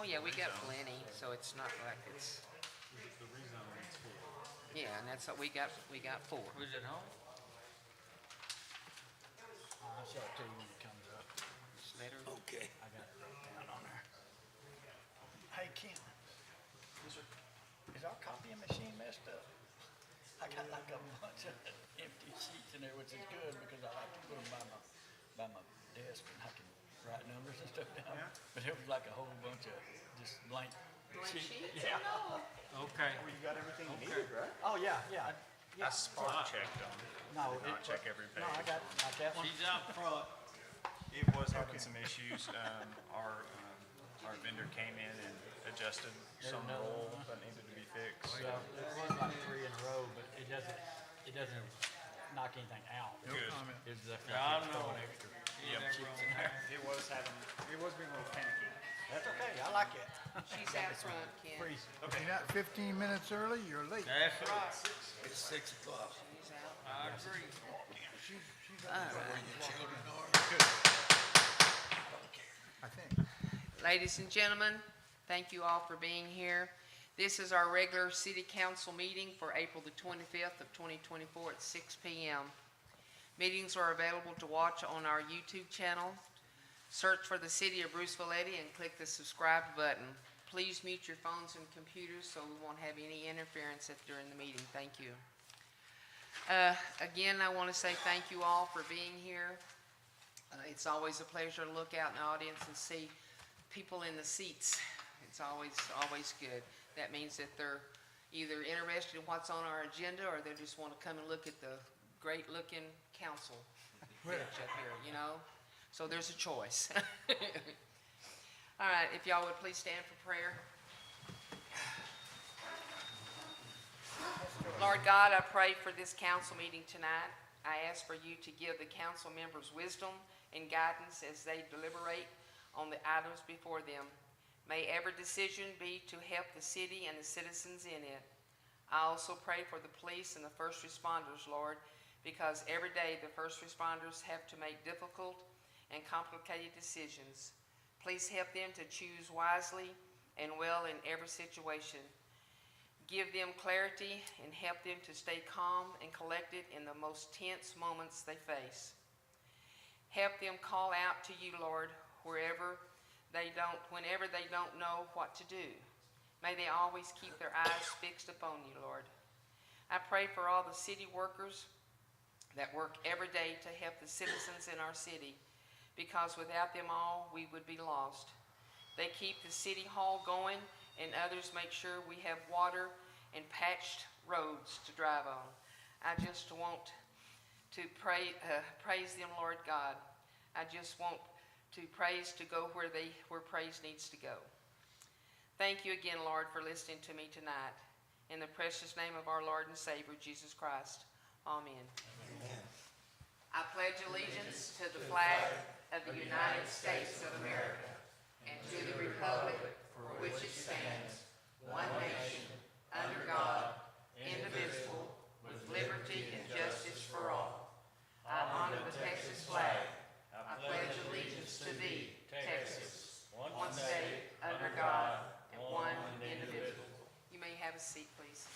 yeah, we got plenty, so it's not like it's, The rezoning's full. yeah, and that's what we got 4. Who's at home? I'll show it to you when it comes up. Just let her, Okay. I got it wrote down on there. Hey, Ken. Is our copying machine messed up? I got like a bunch of empty sheets in there, which is good because I like to put them by my desk and I can write numbers and stuff down. Yeah. But it was like a whole bunch of just blank sheets. yeah. Okay. Well, you got everything you needed, right? Oh, yeah. I spot checked them. No, Did not check every page. No, I got that one. She's out front. It was having some issues. Our vendor came in and adjusted some another roll one. that needed to be fixed. Yeah, it was like 3 in a row, but it doesn't knock anything out. Good. It's just Yeah, I like know. throwing extra Yep. sheets in there. It was being a little panicky. That's okay, I like it. She's out front, Ken. Freeze. You're not 15 minutes early, you're late. That's right. It's 6 o'clock. She's out. I agree. All right. Where your children are. I think. Ladies and gentlemen, thank you all for being here. This is our regular city council meeting for April the 25th of 2024 at 6 p.m. Meetings are available to watch on our YouTube channel. Search for the City of Bruceville-Eddy and click the subscribe button. Please mute your phones and computers so we won't have any interference during the meeting. Thank you. Again, I want to say thank you all for being here. It's always a pleasure to look out in the audience and see people in the seats. It's always good. That means that they're either interested in what's on our agenda or they just want to come and look at the great looking council bench up here, you know? So there's a choice. All right, if y'all would please stand for prayer. Lord God, I pray for this council meeting tonight. I ask for you to give the council members wisdom and guidance as they deliberate on the items before them. May every decision be to help the city and the citizens in it. I also pray for the police and the first responders, Lord, because every day the first responders have to make difficult and complicated decisions. Please help them to choose wisely and well in every situation. Give them clarity and help them to stay calm and collected in the most tense moments they face. Help them call out to you, Lord, whenever they don't know what to do. May they always keep their eyes fixed upon you, Lord. I pray for all the city workers that work every day to help the citizens in our city, because without them all, we would be lost. They keep the city hall going, and others make sure we have water and patched roads to drive on. I just want to praise them, Lord God. I just want to praise to go where praise needs to go. Thank you again, Lord, for listening to me tonight. In the precious name of our Lord and Savior, Jesus Christ. Amen. Amen. I pledge allegiance to the flag of the United States of America and to the republic for which it stands, one nation, under God, indivisible, with liberty and justice for all. I honor the Texas flag. I pledge allegiance to thee, Texas, one state, under God, and one indivisible. You may have a seat, please.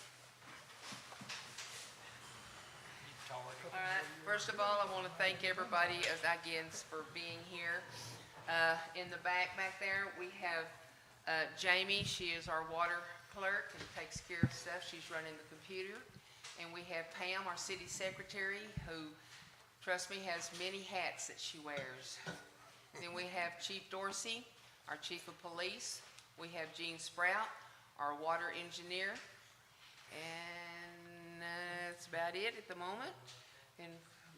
All right, first of all, I want to thank everybody again for being here. In the back there, we have Jamie. She is our water clerk and takes care of stuff. She's running the computer. And we have Pam, our city secretary, who, trust me, has many hats that she wears. Then we have Chief Dorsey, our chief of police. We have Gene Sprout, our water engineer. And that's about it at the moment. And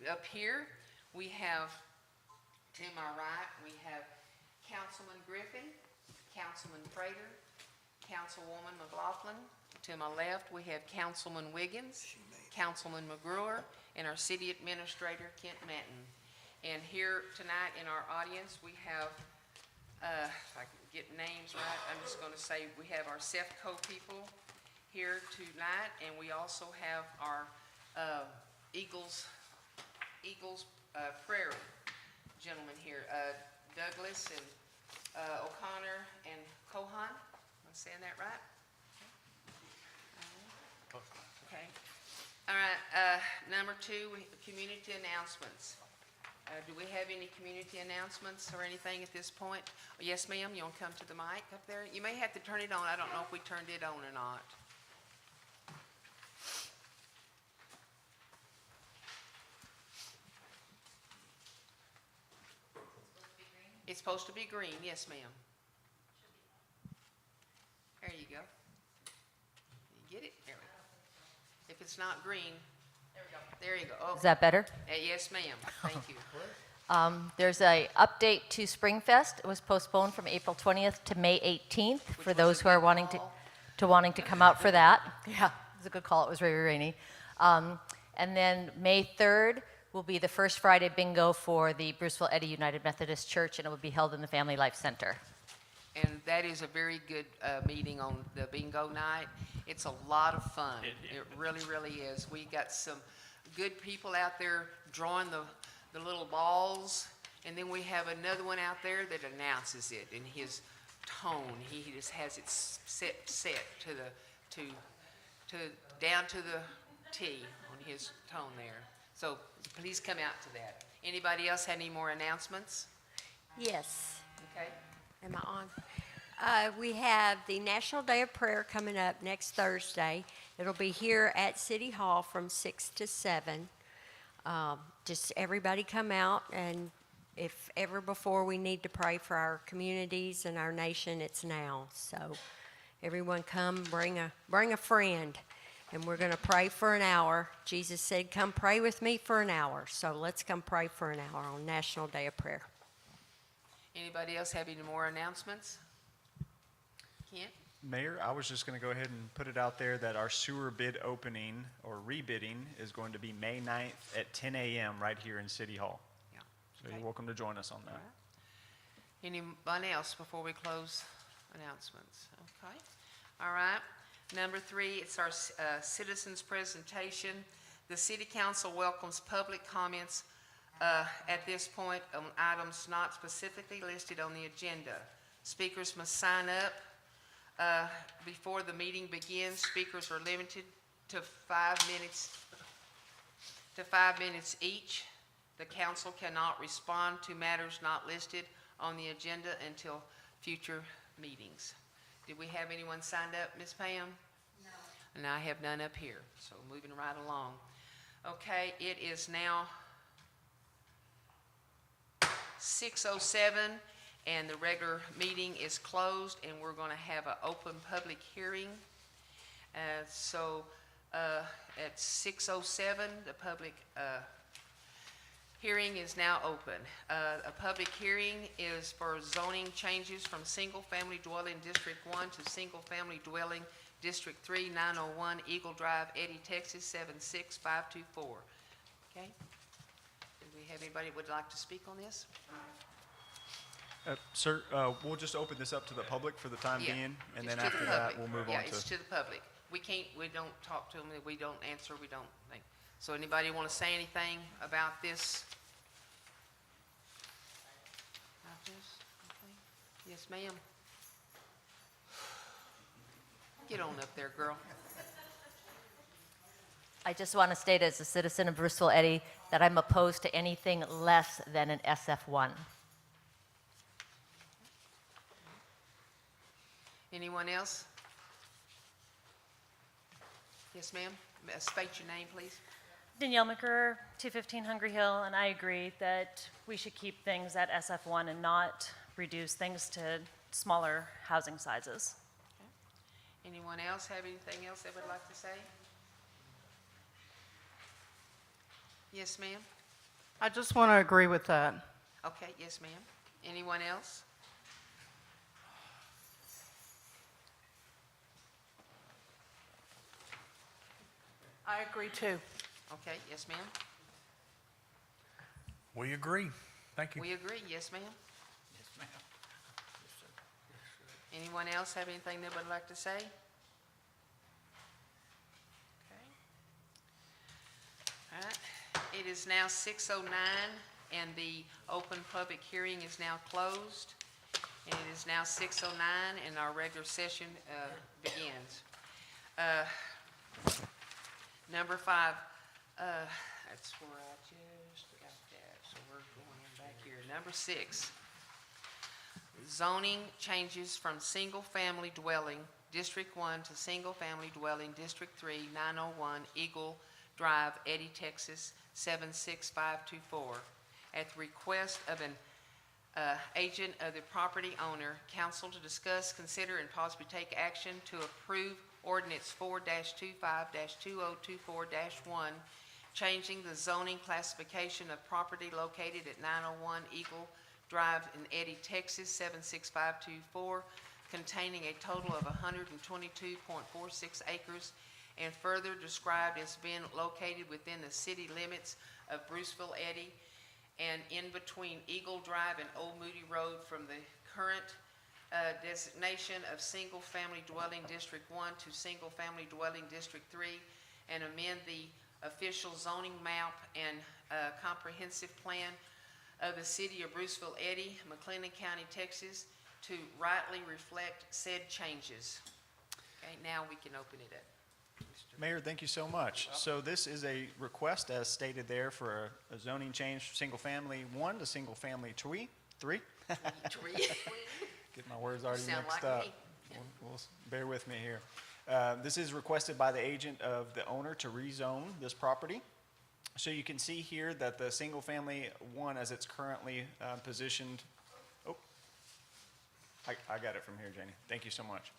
up here, we have, to my right, we have Councilman Griffin, Councilman Prater, Councilwoman McLaughlin. To my left, we have Councilman Wiggins, Councilman McGruer, and our city administrator, Kent Manton. And here tonight in our audience, we have, if I can get names right, I'm just going to say we have our CEFCO people here tonight, and we also have our Eagles Prairie gentlemen here, Douglas and O'Connor and Cohan. Am I saying that right? Okay. All right, number 2, community announcements. Do we have any community announcements or anything at this point? Yes, ma'am, you want to come to the mic up there? You may have to turn it on. I don't know if we turned it on or not. It's supposed to be green, yes, ma'am. There you go. You get it? There we go. If it's not green, there you go. Oh, Is that better? yes, ma'am. Thank you. There's a update to Springfest. It was postponed from April 20th to May 18th for was those a who are good wanting call. to come out for that. Yeah, it was a good call. It was very rainy. And then May 3rd will be the first Friday bingo for the Bruceville-Eddy United Methodist Church, and it will be held in the Family Life Center. And that is a very good meeting on the bingo night. It's a lot of fun. It really, really is. We got some good people out there drawing the little balls, and then we have another one out there that announces it in his tone. He just has it set to down to the T on his tone there. So please come out to that. Anybody else have any more announcements? Yes. Okay. Am I on? We have the National Day of Prayer coming up next Thursday. It'll be here at City Hall from 6 to 7. Just everybody come out, and if ever before we need to pray for our communities and our nation, it's now. So everyone come, bring a friend, and we're going to pray for an hour. Jesus said, come pray with me for an hour. So let's come pray for an hour on National Day of Prayer. Anybody else have any more announcements? Kent? Mayor, I was just going to go ahead and put it out there that our sewer bid opening or rebidding is going to be May 9th at 10 a.m. right here in City Hall. Yeah. So Okay. you're welcome to join us on that. Anyone else before we close announcements? Okay. All right. Number 3, it's our citizens presentation. The City Council welcomes public comments at this point on items not specifically listed on the agenda. Speakers must sign up before the meeting begins. Speakers are limited to 5 minutes each. The council cannot respond to matters not listed on the agenda until future meetings. Did we have anyone signed up, Ms. Pam? No. And I have none up here, so moving right along. Okay, it is now 6:07, and the regular meeting is closed, and we're going to have an open public hearing. At 6:07, the public hearing is now open. A public hearing is for zoning changes from single-family dwelling District 1 to single-family dwelling District 3, 901 Eagle Drive, Eddy, Texas, 76524. Okay? Do we have anybody that would like to speak on this? Sir, we'll just open this up to the public for the time Yeah, being, and it's then to the after that, public. we'll move Yeah, on it's to. to the public. We don't talk to them, we don't answer, we don't think. So anybody want to say anything about this? About this? Okay. Yes, ma'am. Get on up there, girl. I just want to state as a citizen of Bruceville-Eddy that I'm opposed to anything less than an SF1. Anyone else? Yes, ma'am. State your name, please. Danielle McGurr, 215 Hungry Hill, and I agree that we should keep things at SF1 and not reduce things to smaller housing sizes. Anyone else have anything else they would like to say? Yes, ma'am. I just want to agree with that. Okay, yes, ma'am. Anyone else? I agree too. Okay, yes, ma'am. We agree. Thank you. We agree, yes, ma'am. Yes, ma'am. Anyone else have anything they would like to say? Okay. All right. It is now 6:09, and the open public hearing is now closed. And it is now 6:09, and our regular session begins. Number 5, that's where I just got that, so we're going back here. Number 6, zoning changes from single-family dwelling, District 1 to single-family dwelling, District 3, 901 Eagle Drive, Eddy, Texas, 76524. At the request of an agent of the property owner, council to discuss, consider, and possibly take action to approve ordinance 4-25-2024-1, changing the zoning classification of property located at 901 Eagle Drive in Eddy, Texas, 76524, containing a total of 122.46 acres, and further described as being located within the city limits of Bruceville-Eddy and in between Eagle Drive and Old Moody Road from the current designation of single-family dwelling District 1 to single-family dwelling District 3, and amend the official zoning map and comprehensive plan of the city of Bruceville-Eddy, McLennan County, Texas, to rightly reflect said changes. Okay, now we can open it up. Mayor, thank you so much. So this is a request, as stated there, for a zoning change from single-family 1 to single-family 3. Get my words already Sound mixed like up. me. Bear with me here. This is requested by the agent of the owner to rezone this property. So you can see here that the single-family 1, as it's currently positioned, I got it from here, Janie. Thank you so much.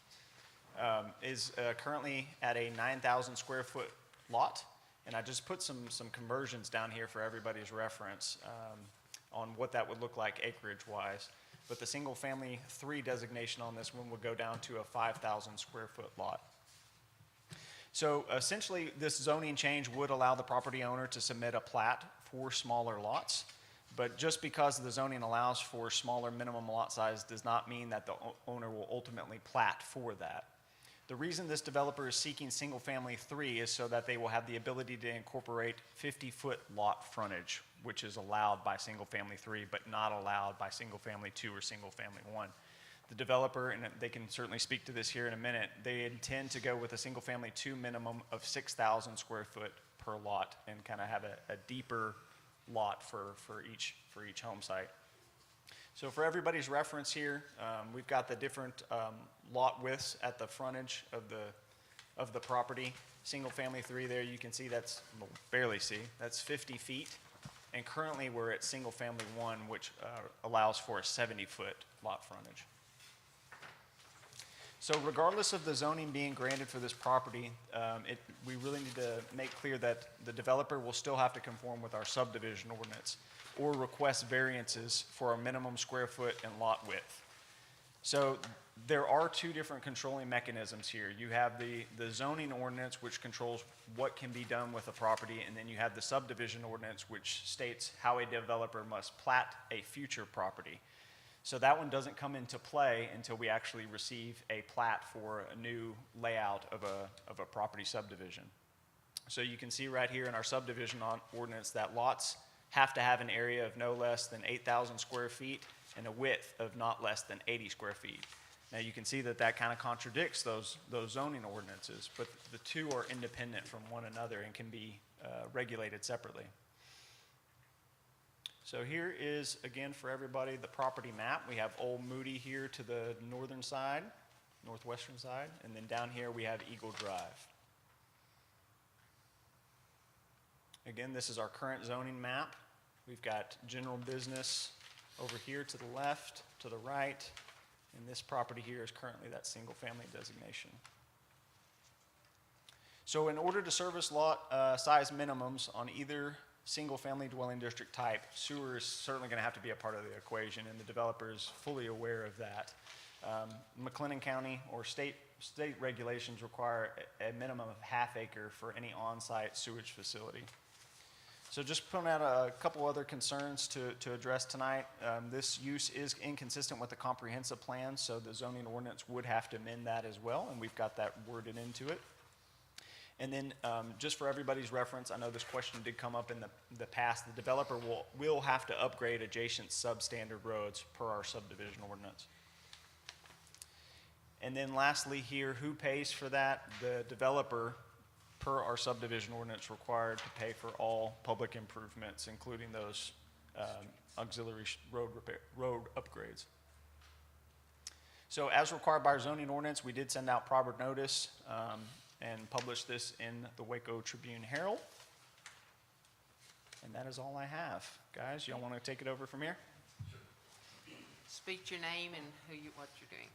Is currently at a 9,000 square foot lot. And I just put some conversions down here for everybody's reference on what that would look like acreage-wise. But the single-family 3 designation on this one would go down to a 5,000 square foot lot. So essentially, this zoning change would allow the property owner to submit a plat for smaller lots. But just because the zoning allows for smaller minimum lot size does not mean that the owner will ultimately plat for that. The reason this developer is seeking single-family 3 is so that they will have the ability to incorporate 50-foot lot frontage, which is allowed by single-family 3, but not allowed by single-family 2 or single-family 1. The developer, and they can certainly speak to this here in a minute, they intend to go with a single-family 2 minimum of 6,000 square foot per lot and kind of have a deeper lot for each home site. So for everybody's reference here, we've got the different lot widths at the frontage of the property. Single-family 3 there, you can see that's, well, barely see, that's 50 feet. And currently we're at single-family 1, which allows for a 70-foot lot frontage. So regardless of the zoning being granted for this property, we really need to make clear that the developer will still have to conform with our subdivision ordinance or request variances for a minimum square foot and lot width. So there are 2 different controlling mechanisms here. You have the zoning ordinance, which controls what can be done with a property, and then you have the subdivision ordinance, which states how a developer must plat a future property. So that one doesn't come into play until we actually receive a plat for a new layout of a property subdivision. So you can see right here in our subdivision ordinance that lots have to have an area of no less than 8,000 square feet and a width of not less than 80 square feet. Now you can see that kind of contradicts those zoning ordinances, but the 2 are independent from one another and can be regulated separately. So here is, again, for everybody, the property map. We have Old Moody here to the northern side, northwestern side, and then down here we have Eagle Drive. Again, this is our current zoning map. We've got general business over here to the left, to the right, and this property here is currently that single-family designation. So in order to service lot size minimums on either single-family dwelling district type, sewer is certainly going to have to be a part of the equation, and the developer is fully aware of that. McLennan County or state regulations require a minimum of ½ acre for any on-site sewage facility. So just putting out a couple other concerns to address tonight. This use is inconsistent with the comprehensive plan, so the zoning ordinance would have to amend that as well, and we've got that worded into it. And then just for everybody's reference, I know this question did come up in the past, the developer will have to upgrade adjacent substandard roads per our subdivision ordinance. And then lastly here, who pays for that? The developer, per our subdivision ordinance, required to pay for all public improvements, including those auxiliary road upgrades. So as required by our zoning ordinance, we did send out proper notice and publish this in the Waco Tribune Herald. And that is all I have. Guys, y'all want to take it over from here? Speak your name and what you're doing.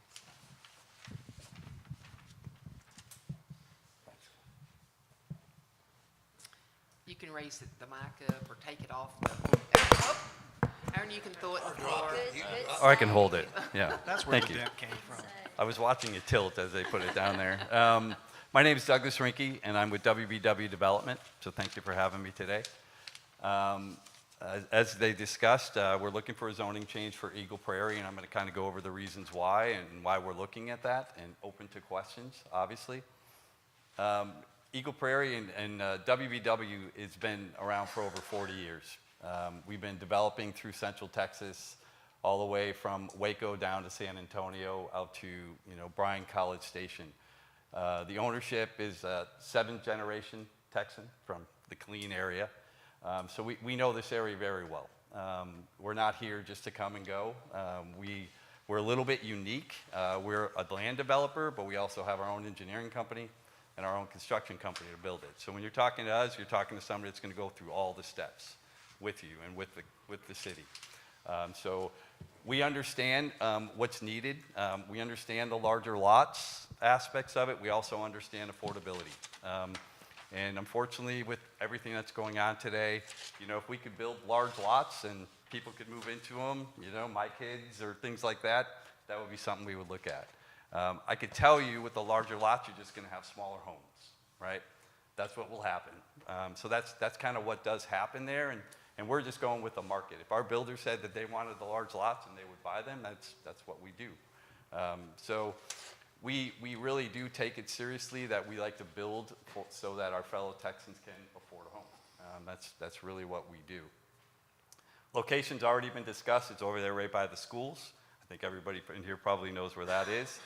You can raise the mic up or take it off. Aaron, you can throw it in the floor. Or I can hold it, yeah. That's where Thank the you. dent came from. I was watching it tilt as they put it down there. My name is Douglas Rinke, and I'm with WBW Development, so thank you for having me today. As they discussed, we're looking for a zoning change for Eagle Prairie, and I'm going to kind of go over the reasons why and why we're looking at that, and open to questions, obviously. Eagle Prairie and WBW has been around for over 40 years. We've been developing through Central Texas, all the way from Waco down to San Antonio, out to Bryan College Station. The ownership is a 7th generation Texan from the Killeen area. So we know this area very well. We're not here just to come and go. We're a little bit unique. We're a land developer, but we also have our own engineering company and our own construction company to build it. So when you're talking to us, you're talking to somebody that's going to go through all the steps with you and with the city. So we understand what's needed. We understand the larger lots aspects of it. We also understand affordability. And unfortunately, with everything that's going on today, if we could build large lots and people could move into them, my kids or things like that, that would be something we would look at. I could tell you with the larger lots, you're just going to have smaller homes, right? That's what will happen. So that's kind of what does happen there, and we're just going with the market. If our builder said that they wanted the large lots and they would buy them, that's what we do. So we really do take it seriously that we like to build so that our fellow Texans can afford a home. That's really what we do. Location's already been discussed. It's over there right by the schools. I think everybody in here probably knows where that is.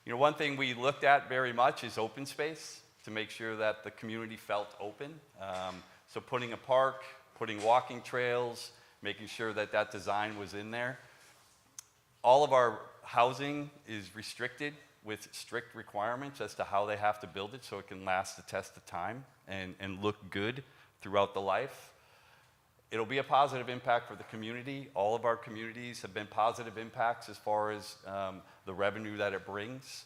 One thing we looked at very much is open space to make sure that the community felt open. So putting a park, putting walking trails, making sure that design was in there. All of our housing is restricted with strict requirements as to how they have to build it so it can last the test of time and look good throughout the life. It'll be a positive impact for the community. All of our communities have been positive impacts as far as the revenue that it brings.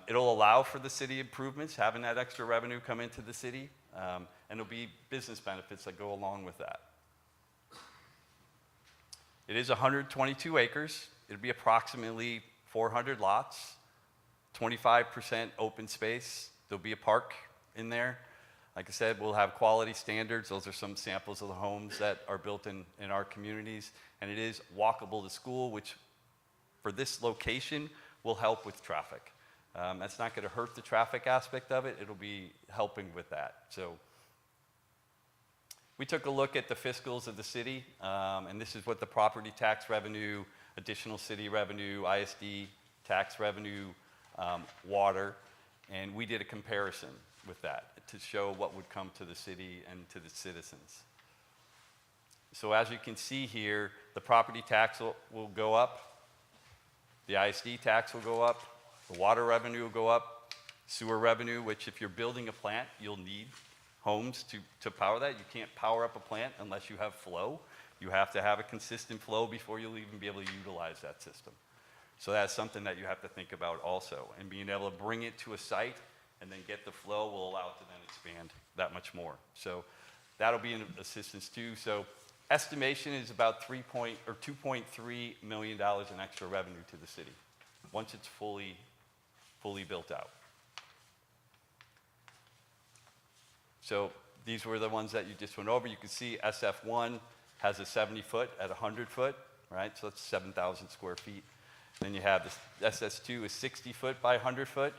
It'll allow for the city improvements, having that extra revenue come into the city, and there'll be business benefits that go along with that. It is 122 acres. It'll be approximately 400 lots, 25% open space. There'll be a park in there. Like I said, we'll have quality standards. Those are some samples of the homes that are built in our communities. And it is walkable to school, which for this location will help with traffic. That's not going to hurt the traffic aspect of it. It'll be helping with that. So we took a look at the fiscals of the city, and this is what the property tax revenue, additional city revenue, ISD tax revenue, water, and we did a comparison with that to show what would come to the city and to the citizens. So as you can see here, the property tax will go up, the ISD tax will go up, the water revenue will go up, sewer revenue, which if you're building a plant, you'll need homes to power that. You can't power up a plant unless you have flow. You have to have a consistent flow before you'll even be able to utilize that system. So that's something that you have to think about also. And being able to bring it to a site and then get the flow will allow it to then expand that much more. So that'll be an assistance too. So estimation is about $2.3 million in extra revenue to the city once it's fully built out. So these were the ones that you just went over. You can see SF1 has a 70-foot at 100-foot, right? So that's 7,000 square feet. Then you have this SS2 is 60-foot by 100-foot.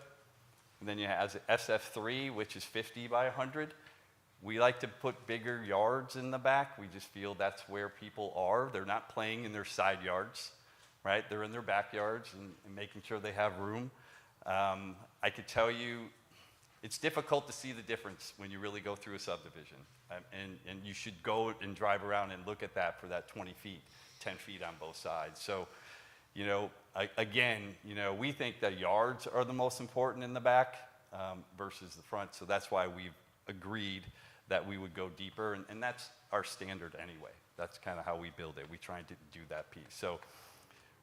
And then you have SF3, which is 50 by 100. We like to put bigger yards in the back. We just feel that's where people are. They're not playing in their side yards, right? They're in their backyards and making sure they have room. I could tell you, it's difficult to see the difference when you really go through a subdivision. And you should go and drive around and look at that for that 20 feet, 10 feet on both sides. So, you know, again, you know, we think that yards are the most important in the back versus the front. So that's why we've agreed that we would go deeper. And that's our standard anyway. That's kind of how we build it. We try to do that piece. So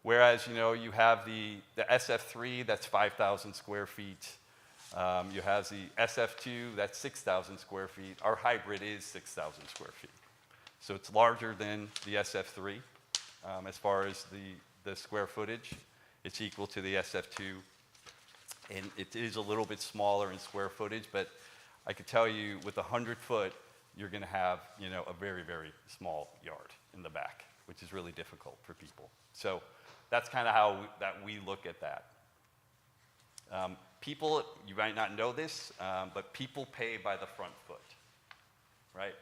whereas, you know, you have the SF3, that's 5,000 square feet. You have the SF2, that's 6,000 square feet. Our hybrid is 6,000 square feet. So it's larger than the SF3 as far as the square footage. It's equal to the SF2. And it is a little bit smaller in square footage, but I could tell you with 100 foot, you're going to have, you know, a very, very small yard in the back, which is really difficult for people. So that's kind of how we look at that. People, you might not know this, but people pay by the front foot, right?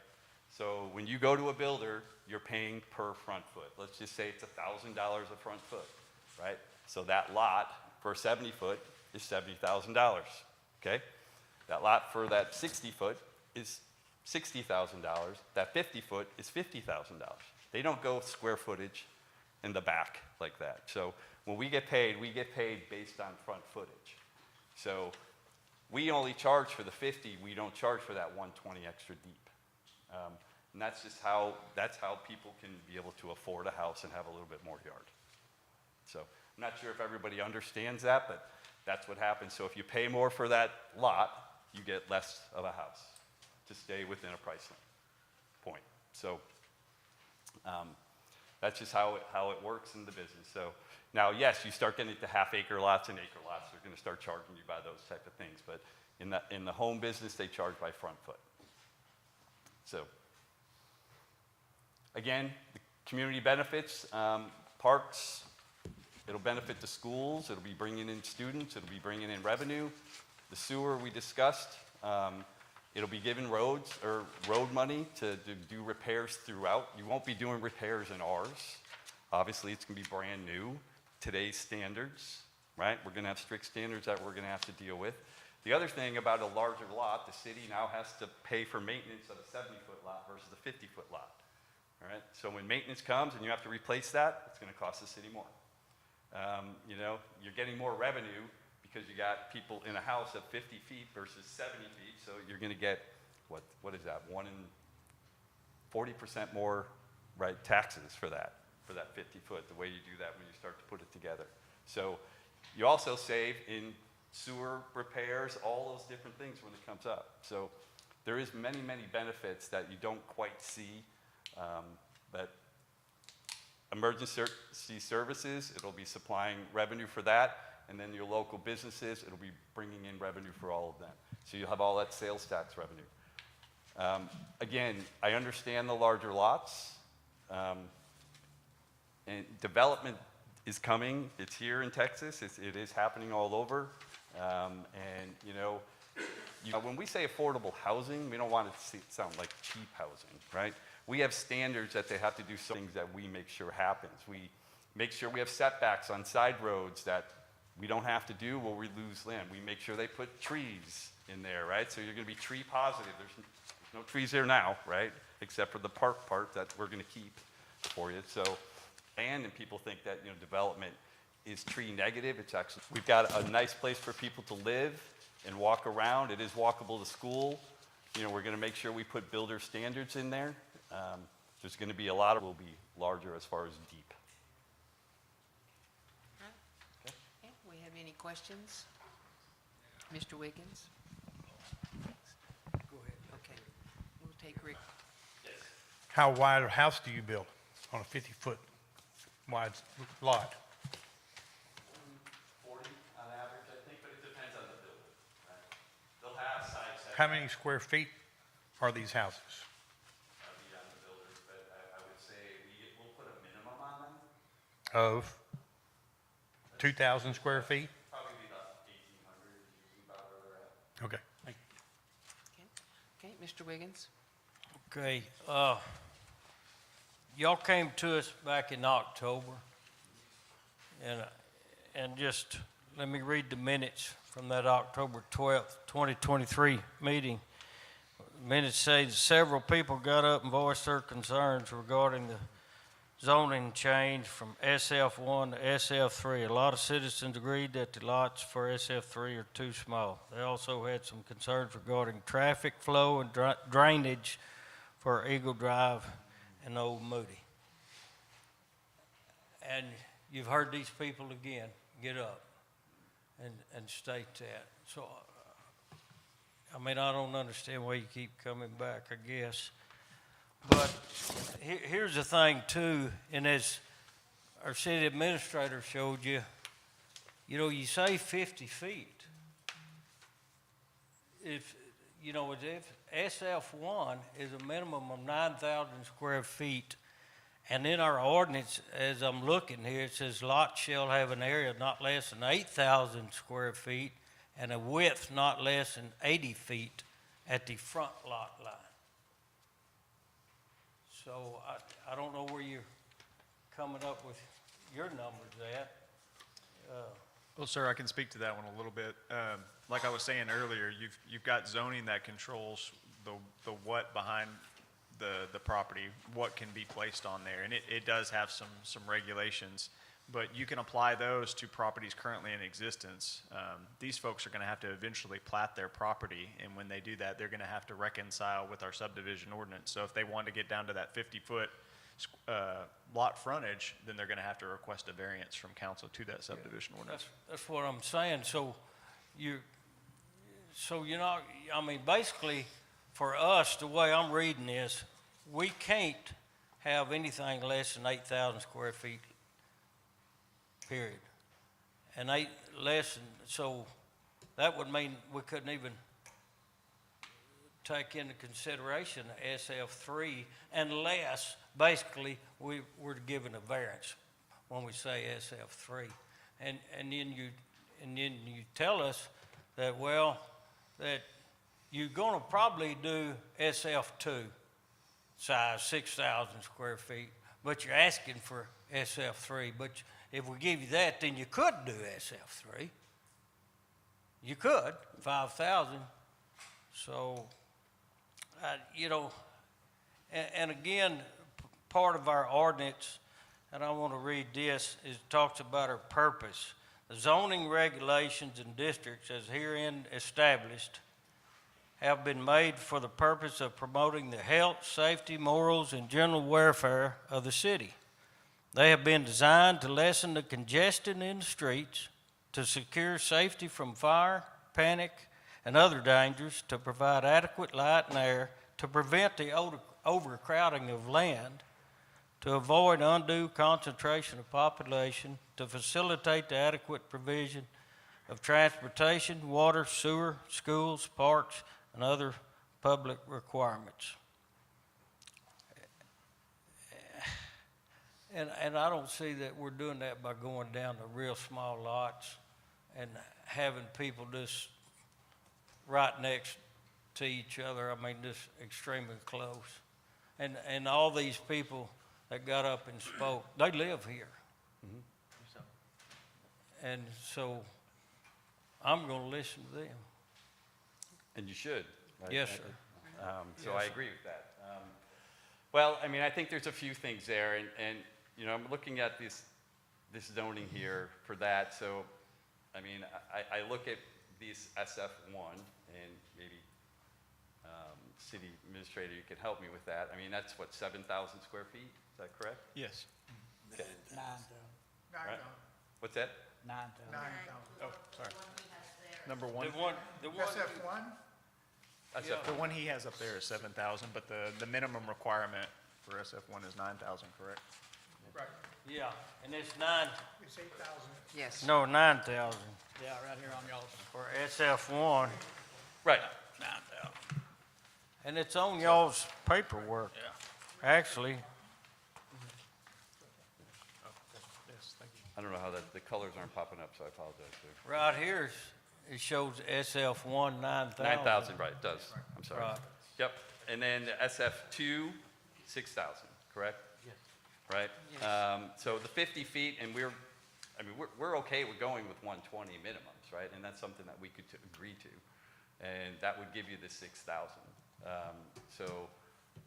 So when you go to a builder, you're paying per front foot. Let's just say it's $1,000 a front foot, right? So that lot for a 70 foot is $70,000, okay? That lot for that 60 foot is $60,000. That 50 foot is $50,000. They don't go square footage in the back like that. So when we get paid based on front footage. So we only charge for the 50, we don't charge for that 120 extra deep. And that's just how people can be able to afford a house and have a little bit more yard. So I'm not sure if everybody understands that, but that's what happens. So if you pay more for that lot, you get less of a house to stay within a price point. So that's just how it works in the business. So now, yes, you start getting to half-acre lots and acre lots. They're going to start charging you by those type of things. But in the home business, they charge by front foot. So again, the community benefits, parks, it'll benefit the schools. It'll be bringing in students. It'll be bringing in revenue. The sewer we discussed. It'll be giving roads or road money to do repairs throughout. You won't be doing repairs in ours. Obviously, it's going to be brand new. Today's standards, right? We're going to have strict standards that we're going to have to deal with. The other thing about a larger lot, the city now has to pay for maintenance of a 70-foot lot versus a 50-foot lot. All right? So when maintenance comes and you have to replace that, it's going to cost the city more. You know, you're getting more revenue because you got people in a house of 50 feet versus 70 feet, so you're going to get, what is that, 1 in 40% more, right, taxes for that 50 foot, the way you do that when you start to put it together. So you also save in sewer repairs, all those different things when it comes up. So there is many, many benefits that you don't quite see, but emergency services, it'll be supplying revenue for that. And then your local businesses, it'll be bringing in revenue for all of them. So you'll have all that sales tax revenue. Again, I understand the larger lots. And development is coming. It's here in Texas. It is happening all over. And, you know, when we say affordable housing, we don't want it to sound like cheap housing, right? We have standards that they have to do some things that we make sure happens. We make sure we have setbacks on side roads that we don't have to do or we lose land. We make sure they put trees in there, right? So you're going to be tree positive. There's no trees there now, right? Except for the park part that we're going to keep for you. So, and people think that, you know, development is tree negative. It's actually, we've got a nice place for people to live and walk around. It is walkable to school. You know, we're going to make sure we put builder standards in there. There's going to be a lot of, will be larger as far as deep. Okay, we have any questions? Mr. Wiggins? Go ahead. Okay, we'll take Rick. How wide a house do you build on a 50-foot wide lot? 40 on average, I think, but it depends on the builder. Right? They'll have side setbacks. How many square feet are these houses? That'll be on the builders, but I would say we'll put a minimum on them. Of 2,000 square feet? Probably be about 1,800, usually about where they're at. Okay. Thank you. Okay, Mr. Wiggins? Okay, y'all came to us back in October, and just let me read the minutes from that October 12th, 2023 meeting. Minutes say that several people got up and voiced their concerns regarding the zoning change from SF1 to SF3. A lot of citizens agreed that the lots for SF3 are too small. They also had some concerns regarding traffic flow and drainage for Eagle Drive and Old Moody. And you've heard these people again get up and state that. So, I mean, I don't understand why you keep coming back, I guess. But here's the thing too, and as our city administrator showed you, you know, you say 50 feet. If SF1 is a minimum of 9,000 square feet, and in our ordinance, as I'm looking here, it says lots shall have an area not less than 8,000 square feet and a width not less than 80 feet at the front lot line. So I don't know where you're coming up with your numbers at. Well, sir, I can speak to that one a little bit. Like I was saying earlier, you've got zoning that controls the what behind the property, what can be placed on there, and it does have some regulations, but you can apply those to properties currently in existence. These folks are going to have to eventually plat their property, and when they do that, they're going to have to reconcile with our subdivision ordinance. So if they want to get down to that 50-foot lot frontage, then they're going to have to request a variance from council to that subdivision ordinance. That's what I'm saying. So I mean, basically, for us, the way I'm reading this, we can't have anything less than 8,000 square feet, period. And so that would mean we couldn't even take into consideration SF3 unless basically we're given a variance when we say SF3. And then you tell us that, well, that you're going to probably do SF2 size, 6,000 square feet, but you're asking for SF3. But if we give you that, then you could do SF3. You could, 5,000. So, and again, part of our ordinance, and I want to read this, it talks about our purpose. The zoning regulations and districts as herein established have been made for the purpose of promoting the health, safety, morals, and general welfare of the city. They have been designed to lessen the congestion in the streets, to secure safety from fire, panic, and other dangers, to provide adequate light and air, to prevent the overcrowding of land, to avoid undue concentration of population, to facilitate the adequate provision of transportation, water, sewer, schools, parks, and other public requirements. And I don't see that we're doing that by going down to real small lots and having people just right next to each other. I mean, just extremely close. And all these people that got up and spoke, they live here. Mm-hmm. And so I'm going to listen to them. And you should. Yes, sir. So I agree with that. Well, I mean, I think there's a few things there, and I'm looking at this zoning here for that. So, I mean, I look at these SF1, and maybe city administrator, you can help me with that. I mean, that's what, 7,000 square feet? Is that correct? Yes. Okay. 9,000. Right. What's that? 9,000. Oh, sorry. Number one. The one SF. The one he has up there is 7,000, but the minimum requirement for SF1 is 9,000, correct? Right. Yeah, and it's 9. It's 8,000. Yes. No, 9,000 Yeah, right here on y'all's for SF1, Right. 9,000. and it's on y'all's paperwork. Yeah. Actually, Yes, thank you. I don't know how the colors aren't popping up, so I apologize. right here, it shows SF1 9,000. 9,000, right, it does. I'm sorry. Right. Yep. And then SF2, 6,000, correct? Yes. Right? So the 50 feet, and I mean, we're okay with going with 120 minimums, right? And that's something that we could agree to. And that would give you the 6,000. So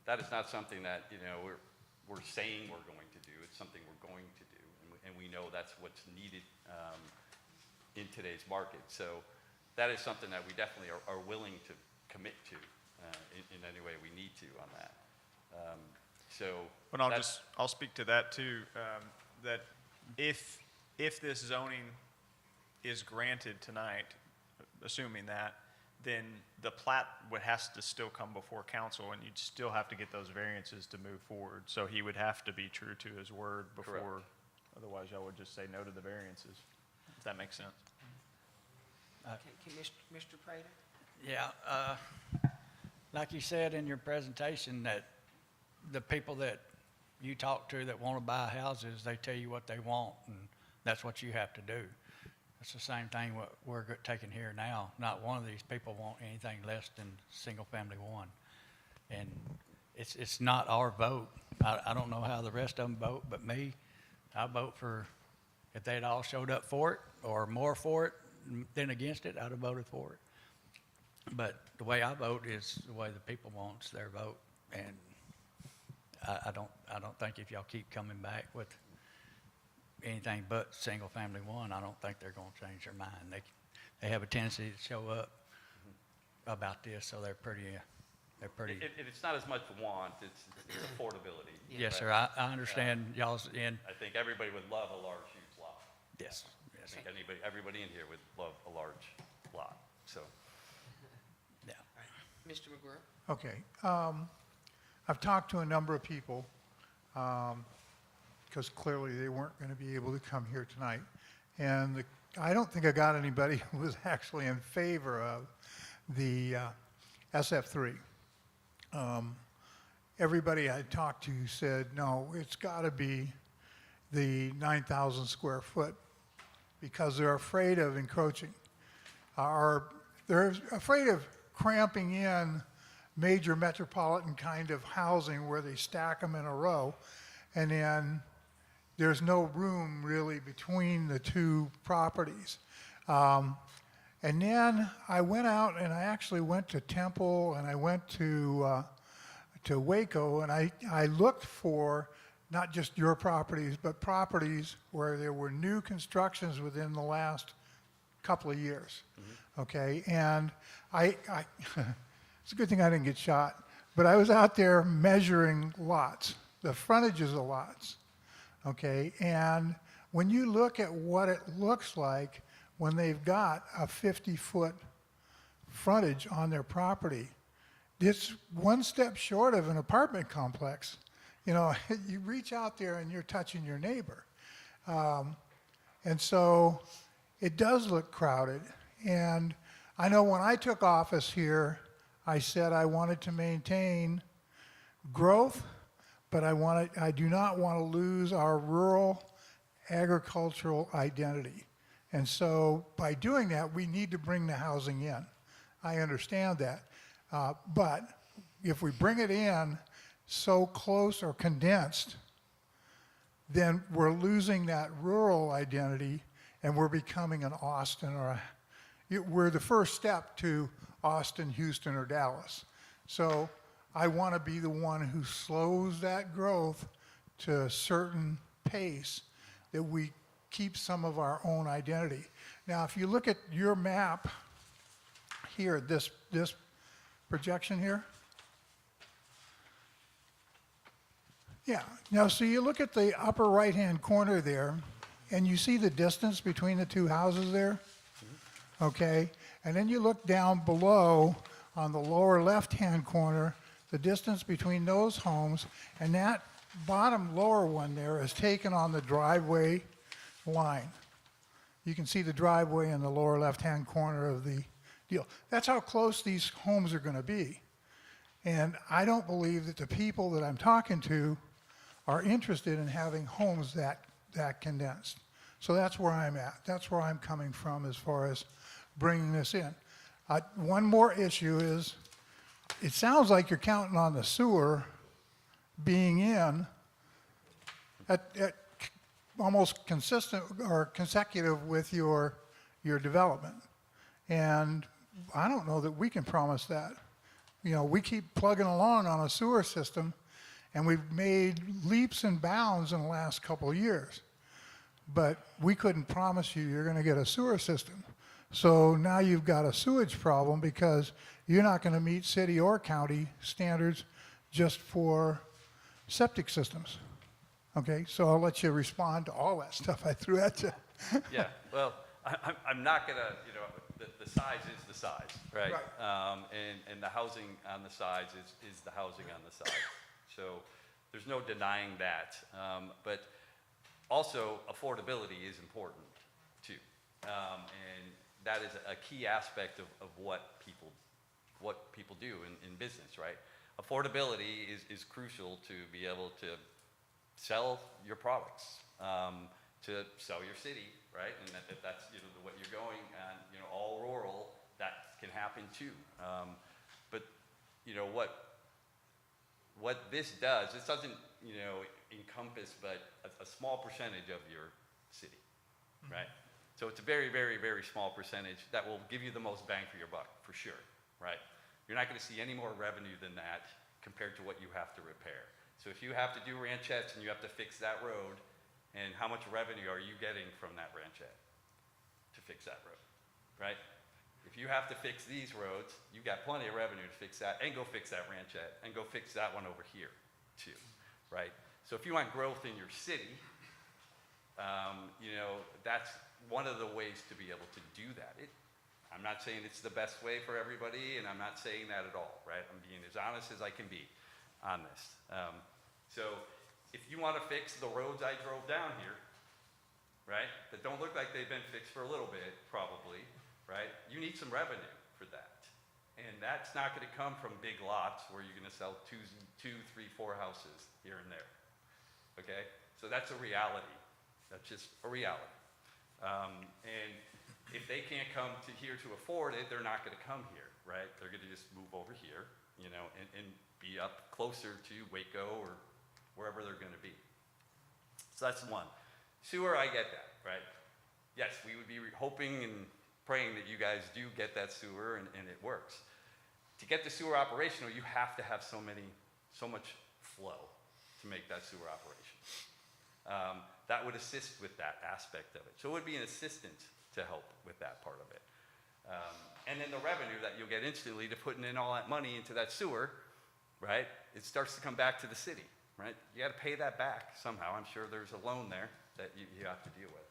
that is not something that, you know, we're saying we're going to do. It's something we're going to do. And we know that's what's needed in today's market. So that is something that we definitely are willing to commit to in any way we need to on that. But I'll speak to that too, that if this zoning is granted tonight, assuming that, then the plat has to still come before council, and you'd still have to get those variances to move forward. So he would have to be true to his word before, Correct. Otherwise y'all would just say no to the variances, if that makes sense. Can Mr. Prater? Yeah, like you said in your presentation, that the people that you talk to that want to buy houses, they tell you what they want, and that's what you have to do. It's the same thing what we're taking here now. Not one of these people want anything less than single-family one. And it's not our vote. I don't know how the rest of them vote, but me, I vote for, if they'd all showed up for it or more for it than against it, I'd have voted for it. But the way I vote is the way the people wants their vote. And I don't think if y'all keep coming back with anything but single-family one, I don't think they're going to change their mind. They have a tendency to show up about this, so they're pretty. It's not as much want, it's affordability. Yes, sir. I understand y'all's in. I think everybody would love a large, huge lot. Yes. Yes, I sir. think everybody in here would love a large lot, so. Yeah. Mr. McGuire? Okay. I've talked to a number of people, because clearly they weren't going to be able to come here tonight. And I don't think I got anybody who was actually in favor of the SF3. Everybody I talked to said, no, it's got to be the 9,000 square foot, because they're afraid of encroaching. They're afraid of cramping in major metropolitan kind of housing where they stack them in a row, and then there's no room really between the two properties. And then I went out and I actually went to Temple and I went to Waco, and I looked for not just your properties, but properties where there were new constructions within the last couple of years. Mm-hmm. Okay, and it's a good thing I didn't get shot, but I was out there measuring lots, the frontages of lots. Okay, and when you look at what it looks like when they've got a 50-foot frontage on their property, it's one step short of an apartment complex. You know, you reach out there and you're touching your neighbor. And so it does look crowded. And I know when I took office here, I said I wanted to maintain growth, but I do not want to lose our rural agricultural identity. And so by doing that, we need to bring the housing in. I understand that. But if we bring it in so close or condensed, then we're losing that rural identity and we're becoming an Austin we're the first step to Austin, Houston, or Dallas. So I want to be the one who slows that growth to a certain pace that we keep some of our own identity. Now, if you look at your map here, this projection here. Yeah, now so you look at the upper right-hand corner there, and you see the distance between the two houses there? Okay, and then you look down below on the lower left-hand corner, the distance between those homes, and that bottom lower one there is taken on the driveway line. You can see the driveway in the lower left-hand corner of the deal. That's how close these homes are going to be. And I don't believe that the people that I'm talking to are interested in having homes that condensed. So that's where I'm at. That's where I'm coming from as far as bringing this in. One more issue is, it sounds like you're counting on the sewer being in. almost consistent or consecutive with your development. And I don't know that we can promise that. You know, we keep plugging along on a sewer system, and we've made leaps and bounds in the last couple of years. But we couldn't promise you you're going to get a sewer system. So now you've got a sewage problem because you're not going to meet city or county standards just for septic systems. Okay, so I'll let you respond to all that stuff I threw at you. Yeah, well, I'm not gonna, you know, the size is the size, right? Right. And the housing on the sides is the housing on the side. So there's no denying that. But also affordability is important too. And that is a key aspect of what people do in business, right? Affordability is crucial to be able to sell your products, to sell your city, right? And that's, you know, what you're going and, you know, all rural, that can happen too. But, you know, what this does, this doesn't, you know, encompass but a small percentage of your city, right? So it's a very, very, very small percentage that will give you the most bang for your buck, for sure, right? You're not gonna see any more revenue than that compared to what you have to repair. So if you have to do ranchettes and you have to fix that road, and how much revenue are you getting from that ranchette to fix that road, right? If you have to fix these roads, you've got plenty of revenue to fix that, and go fix that ranchette, and go fix that one over here too, right? So if you want growth in your city, you know, that's one of the ways to be able to do that. I'm not saying it's the best way for everybody, and I'm not saying that at all, right? I'm being as honest as I can be on this. So if you want to fix the roads I drove down here, right, that don't look like they've been fixed for a little bit, probably, right, you need some revenue for that. And that's not going to come from big lots where you're going to sell two, three, four houses here and there, okay? So that's a reality. That's just a reality. And if they can't come to here to afford it, they're not going to come here, right? They're going to just move over here, you know, and be up closer to Waco or wherever they're going to be. So that's one. Sewer, I get that, right? Yes, we would be hoping and praying that you guys do get that sewer and it works. To get the sewer operational, you have to have so much flow to make that sewer operational. That would assist with that aspect of it. So it would be an assistant to help with that part of it. And then the revenue that you'll get instantly to putting in all that money into that sewer, right? It starts to come back to the city, right? You got to pay that back somehow. I'm sure there's a loan there that you have to deal with.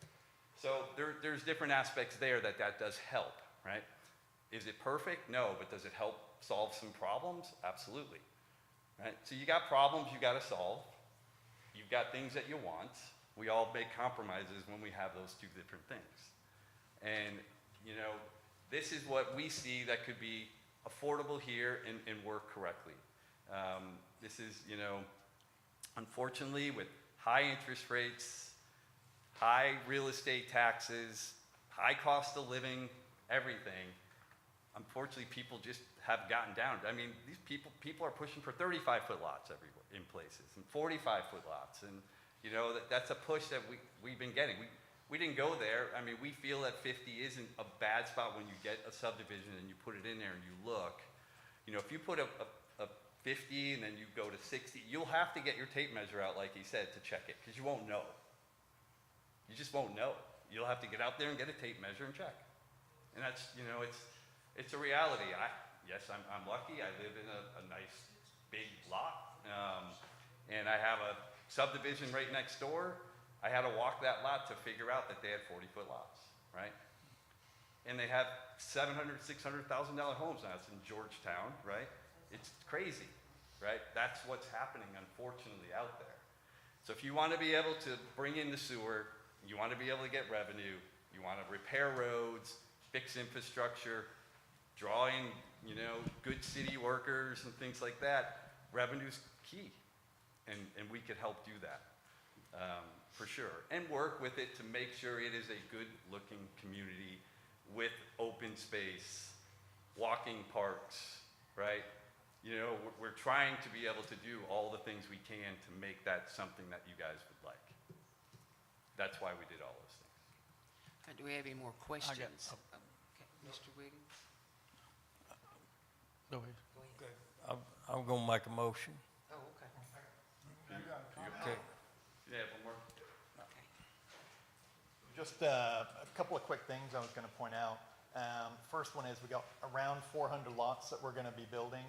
So there's different aspects there that does help, right? Is it perfect? No, but does it help solve some problems? Absolutely, right? So you got problems you got to solve. You've got things that you want. We all make compromises when we have those two different things. And, you know, this is what we see that could be affordable here and work correctly. This is, you know, unfortunately with high interest rates, high real estate taxes, high cost of living, everything, unfortunately people just have gotten down. I mean, these people are pushing for 35-foot lots everywhere in places and 45-foot lots. And, you know, that's a push that we've been getting. We didn't go there. I mean, we feel that 50 isn't a bad spot when you get a subdivision and you put it in there and you look. You know, if you put a 50 and then you go to 60, you'll have to get your tape measure out, like he said, to check it, because you won't know. You just won't know. You'll have to get out there and get a tape measure and check. And that's, you know, it's a reality. Yes, I'm lucky. I live in a nice big lot, and I have a subdivision right next door. I had to walk that lot to figure out that they had 40-foot lots, right? And they have $700,000, $600,000 homes now. It's in Georgetown, right? It's crazy, right? That's what's happening, unfortunately, out there. So if you want to be able to bring in the sewer, you want to be able to get revenue, you want to repair roads, fix infrastructure, draw in, you know, good city workers and things like that, revenue's key. And we could help do that, for sure. And work with it to make sure it is a good-looking community with open space, walking parks, right? You know, we're trying to be able to do all the things we can to make that something that you guys would like. that's why we did all those things. Do we have any more questions? Okay, Mr. Wiggins? Go ahead. I'm gonna make a motion. Oh, okay. Okay. Yeah, one more. Okay. Just a couple of quick things I was going to point out. First one is we got around 400 lots that we're going to be building.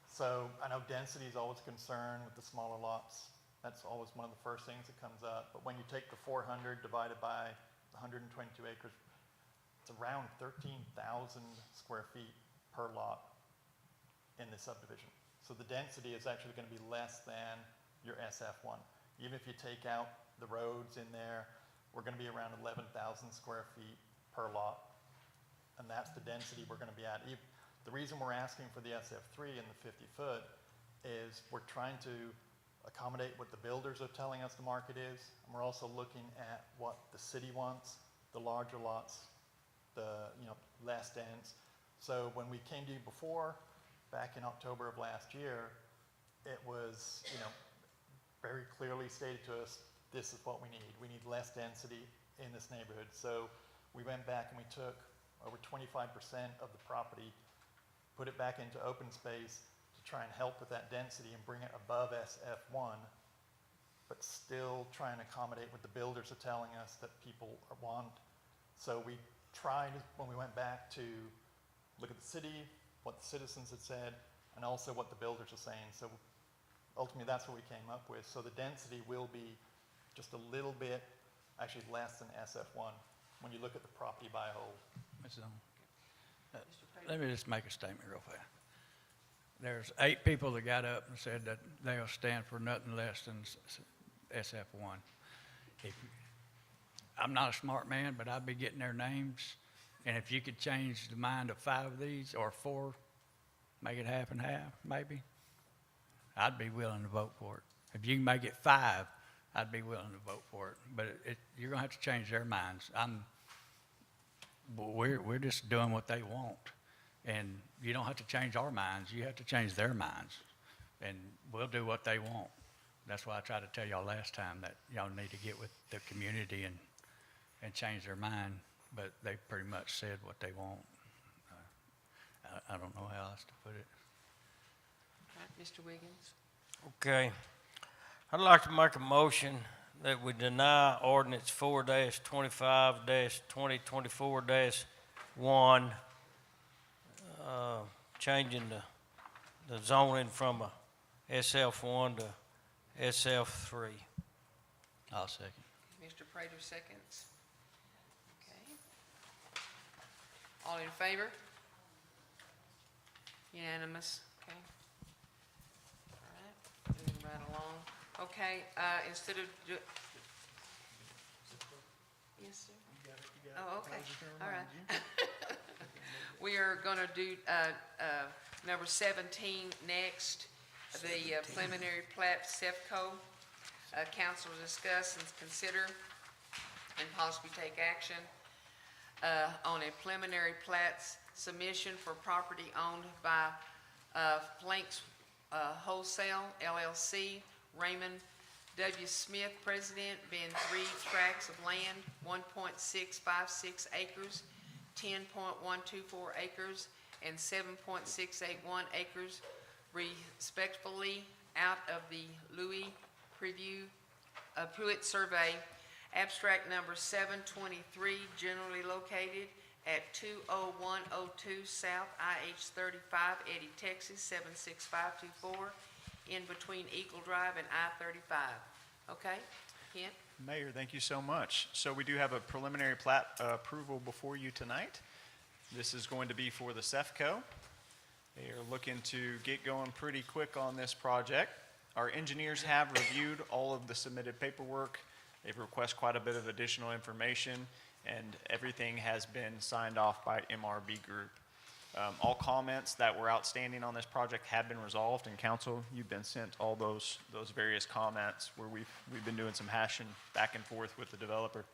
So I know density is always a concern with the smaller lots. That's always one of the first things that comes up. But when you take the 400 divided by 122 acres, it's around 13,000 square feet per lot in the subdivision. So the density is actually going to be less than your SF1. Even if you take out the roads in there, we're going to be around 11,000 square feet per lot. And that's the density we're going to be at. The reason we're asking for the SF3 and the 50-foot is we're trying to accommodate what the builders are telling us the market is. And we're also looking at what the city wants, the larger lots, the less dense. So when we came to you before, back in October of last year, it was, very clearly stated to us, this is what we need. We need less density in this neighborhood. So we went back and we took over 25% of the property, put it back into open space to try and help with that density and bring it above SF1, but still try and accommodate what the builders are telling us that people want. So we tried, when we went back, to look at the city, what the citizens had said, and also what the builders are saying. So ultimately, that's what we came up with. So the density will be just a little bit, actually less than SF1 when you look at the property by whole. Let me just make a statement real fast. There's 8 people that got up and said that they'll stand for nothing less than SF1. I'm not a smart man, but I'd be getting their names. And if you could change the mind of 5 of these, or 4, make it half and half, maybe, I'd be willing to vote for it. If you can make it 5, I'd be willing to vote for it. But you're going to have to change their minds. We're just doing what they want. And you don't have to change our minds. You have to change their minds. And we'll do what they want. That's why I tried to tell y'all last time that y'all need to get with the community and change their mind. But they pretty much said what they want. I don't know how else to put it. All right, Mr. Wiggins? Okay. I'd like to make a motion that we deny ordinance 4-25-2024-1, changing the zoning from a SF1 to SF3. I'll second. Mr. Prater seconds. Okay. All in favor? Unanimous, okay. All right, moving right along. Okay, instead of yes, sir? Oh, okay, all right. We are gonna do, number 17 next, the preliminary plat CEFCO. Council will discuss and consider and possibly take action on a preliminary plat submission for property owned by Flanks Wholesale LLC, Raymond W. Smith, President, being 3 tracts of land, 1.656 acres, 10.124 acres, and 7.681 acres, respectively, out of the Louis Pruitt Survey, abstract number 723, generally located at 20102 South IH-35, Eddy, Texas, 76524, in between Eagle Drive and I-35. Okay, Kent? Mayor, thank you so much. So we do have a preliminary plat approval before you tonight. This is going to be for the CEFCO. They are looking to get going pretty quick on this project. Our engineers have reviewed all of the submitted paperwork. They've requested quite a bit of additional information, and everything has been signed off by MRB Group. All comments that were outstanding on this project have been resolved, and council, you've been sent all those various comments where we've been doing some hashing back and forth with the developer.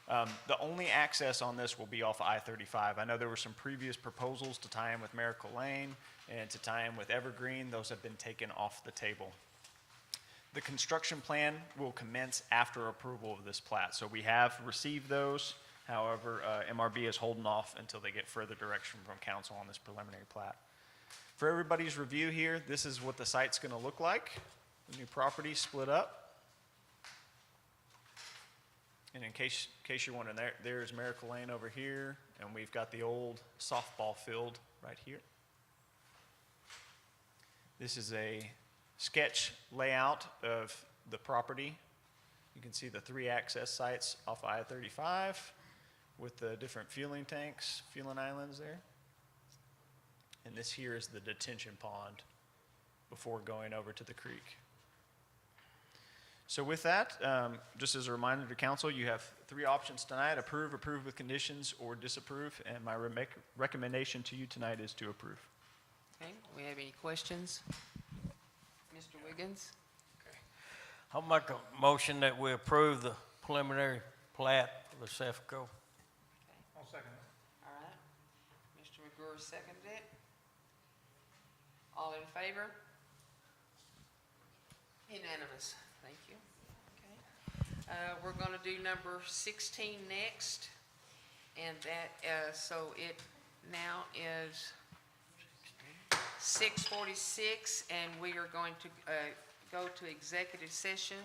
The only access on this will be off I-35. I know there were some previous proposals to tie in with Miracle Lane and to tie in with Evergreen. Those have been taken off the table. The construction plan will commence after approval of this plat. So we have received those. However, MRB is holding off until they get further direction from council on this preliminary plat. For everybody's review here, this is what the site's going to look like. The new property split up. And in case you're wondering, there's Miracle Lane over here, and we've got the old softball field right here. This is a sketch layout of the property. You can see the 3 access sites off I-35 with the different fueling tanks, fueling islands there. And this here is the detention pond before going over to the creek. So with that, just as a reminder to council, you have 3 options tonight: approve, approve with conditions, or disapprove. And my recommendation to you tonight is to approve. Okay, we have any questions? Mr. Wiggins? I'll make a motion that we approve the preliminary plat for the CEFCO. I'll second it. All right. Mr. McGruer seconded it. All in favor? Unanimous. Thank you. Okay. We're going to do number 16 next. And that, so it now is 6:46, and we are going to go to executive session.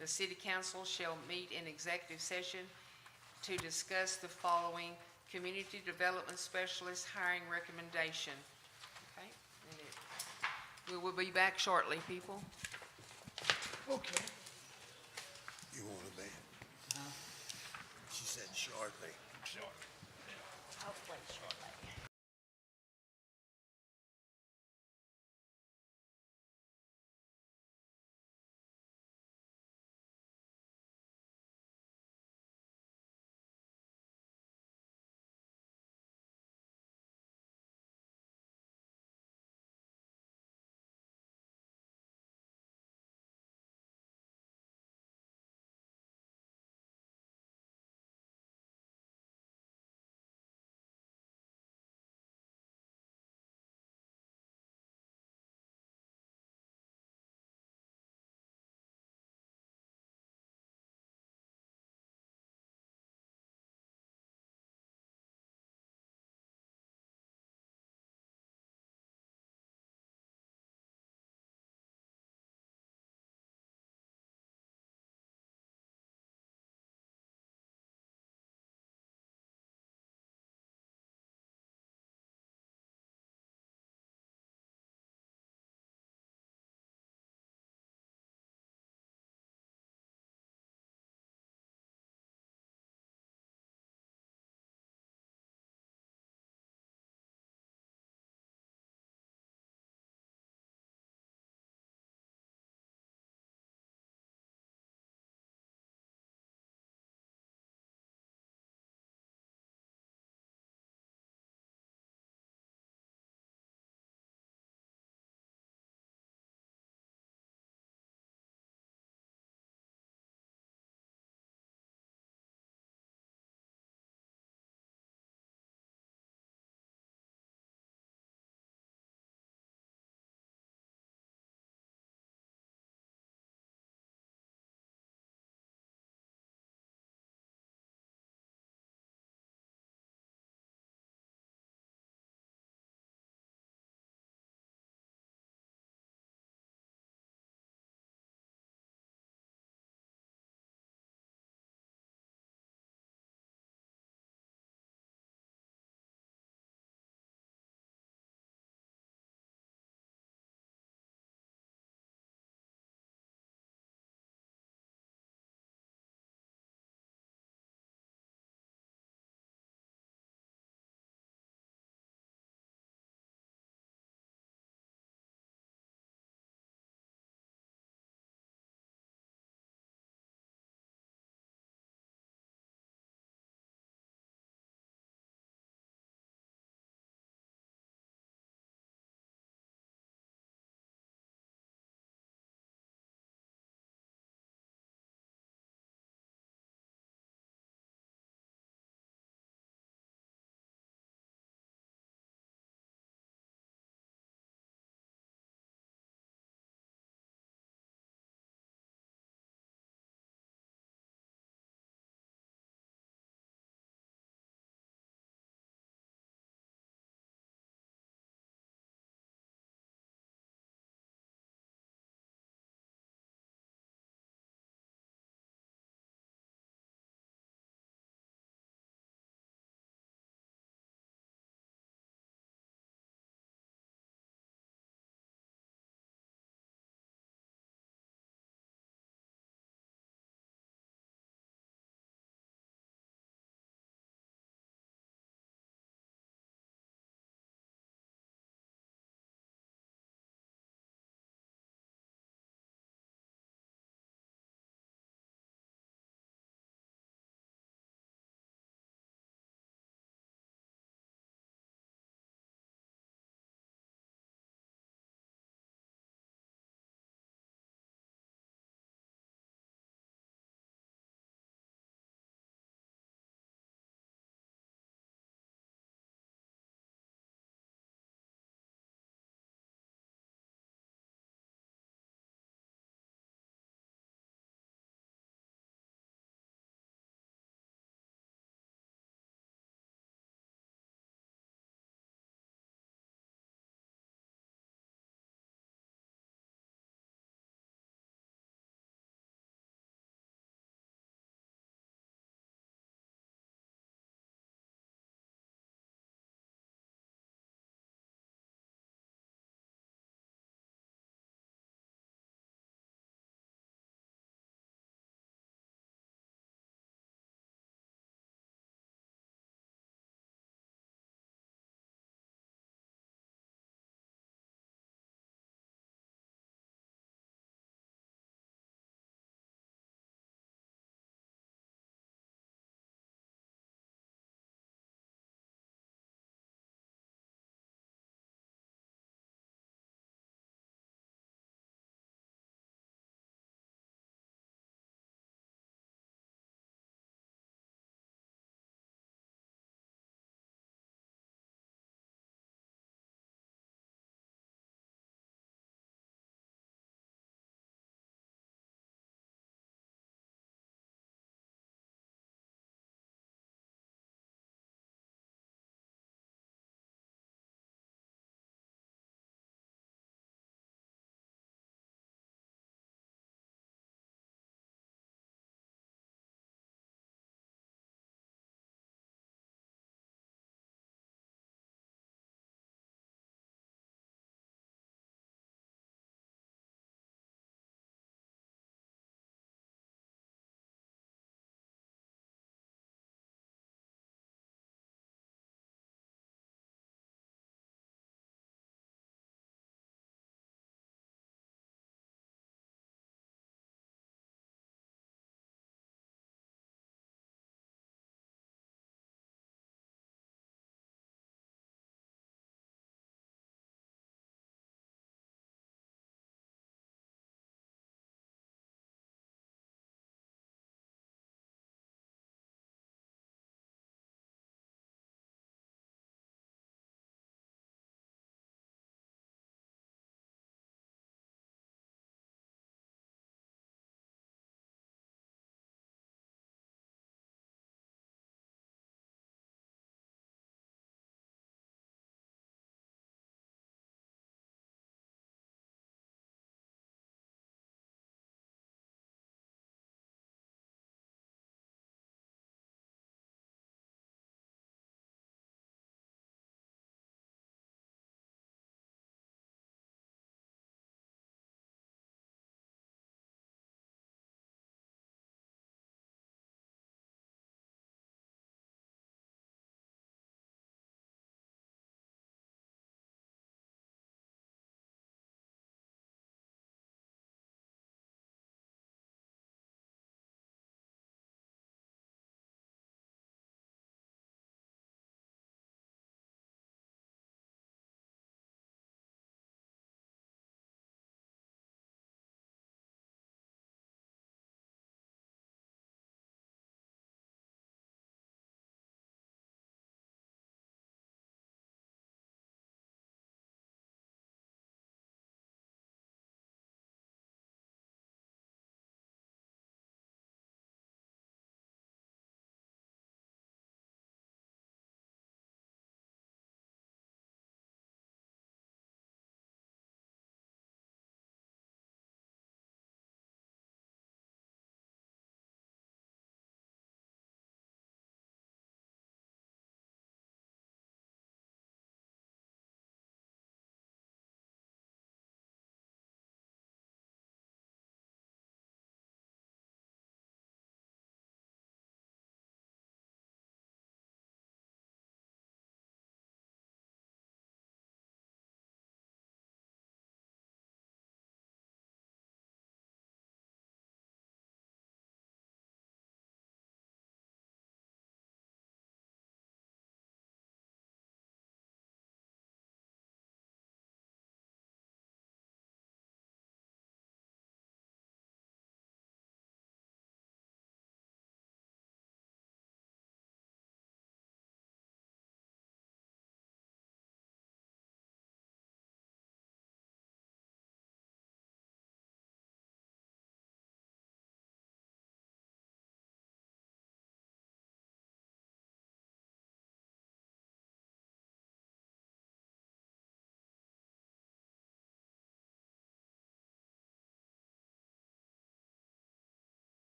The city council shall meet in executive session to discuss the following: community development specialist hiring recommendation. Okay? We will be back shortly, people. Okay. You want a man? She said shortly. Hopefully shortly.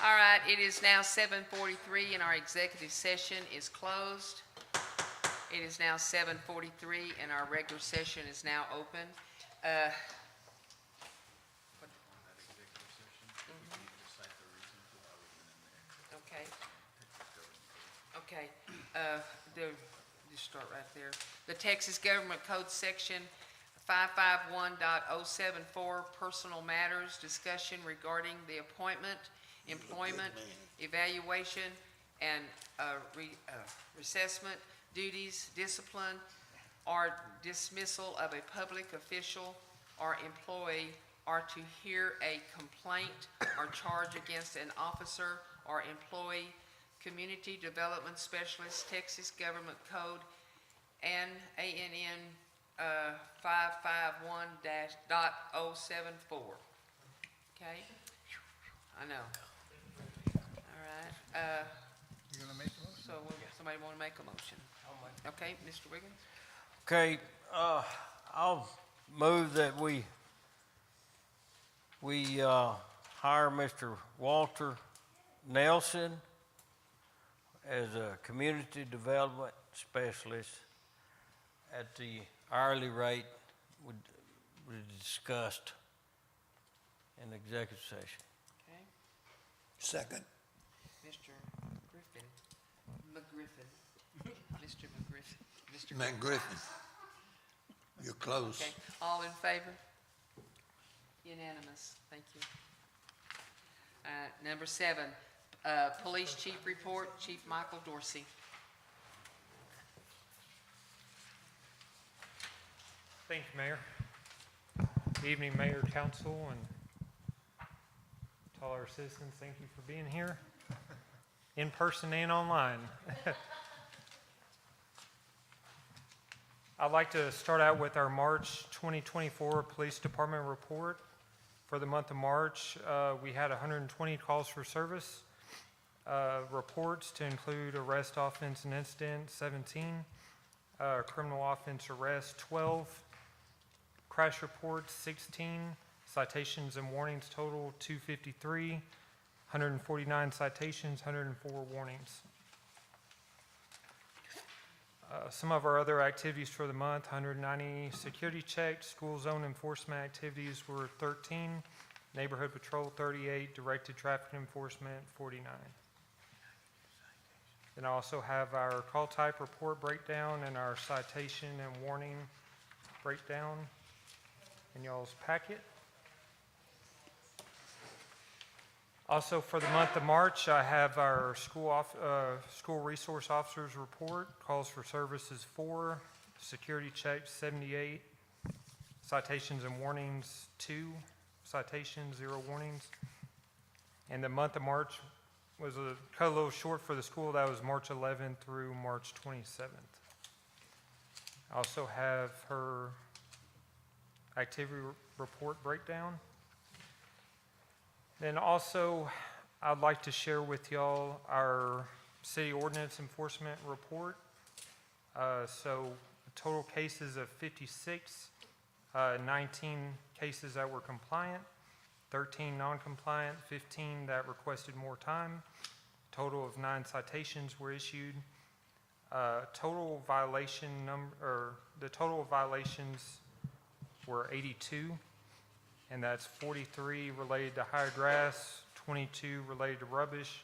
All right, it is now 7:43 and our executive session is closed. It is now 7:43 and our regular session is now open. Okay. Okay, just start right there. The Texas Government Code Section 551.074, Personal Matters, discussion regarding the appointment, employment, evaluation, and reassessment, duties, discipline, or dismissal of a public official or employee, or to hear a complaint or charge against an officer or employee, Community Development Specialist, Texas Government Code, and ANN 551.074. Okay? I know. All right. You gonna make a motion? So somebody want to make a motion? Okay, Mr. Wiggins? Okay, I'll move that we hire Mr. Walter Nelson as a community development specialist at the hourly rate we discussed in executive session. Okay. Second. Mr. McGriffin. Mr. McGriffin. Mr. Man Griffin. You're close. Okay, all in favor? Unanimous, thank you. Number 7, Police Chief Report, Chief Michael Dorsey. Thank you, Mayor. Good evening, Mayor, Council, and to all our citizens, thank you for being here, in person and online. I'd like to start out with our March 2024 Police Department report. For the month of March, we had 120 calls for service, reports to include arrest, offense, and incident, 17, criminal offense arrest, 12, crash reports, 16, citations and warnings total, 253, 149 citations, 104 warnings. Some of our other activities for the month, 190 security checks, school zone enforcement activities were 13, neighborhood patrol 38, directed traffic enforcement 49. Then I also have our call type report breakdown and our citation and warning breakdown in y'all's packet. Also, for the month of March, I have our school resource officers report. Calls for services 4, security checks 78, citations and warnings 2, citations 0 warnings. And the month of March was cut a little short for the school. That was March 11th through March 27th. I also have her activity report breakdown. Then also, I'd like to share with y'all our city ordinance enforcement report. So total cases of 56, 19 cases that were compliant, 13 non-compliant, 15 that requested more time. Total of 9 citations were issued. Total violation number, the total violations were 82. And that's 43 related to higher grass, 22 related to rubbish,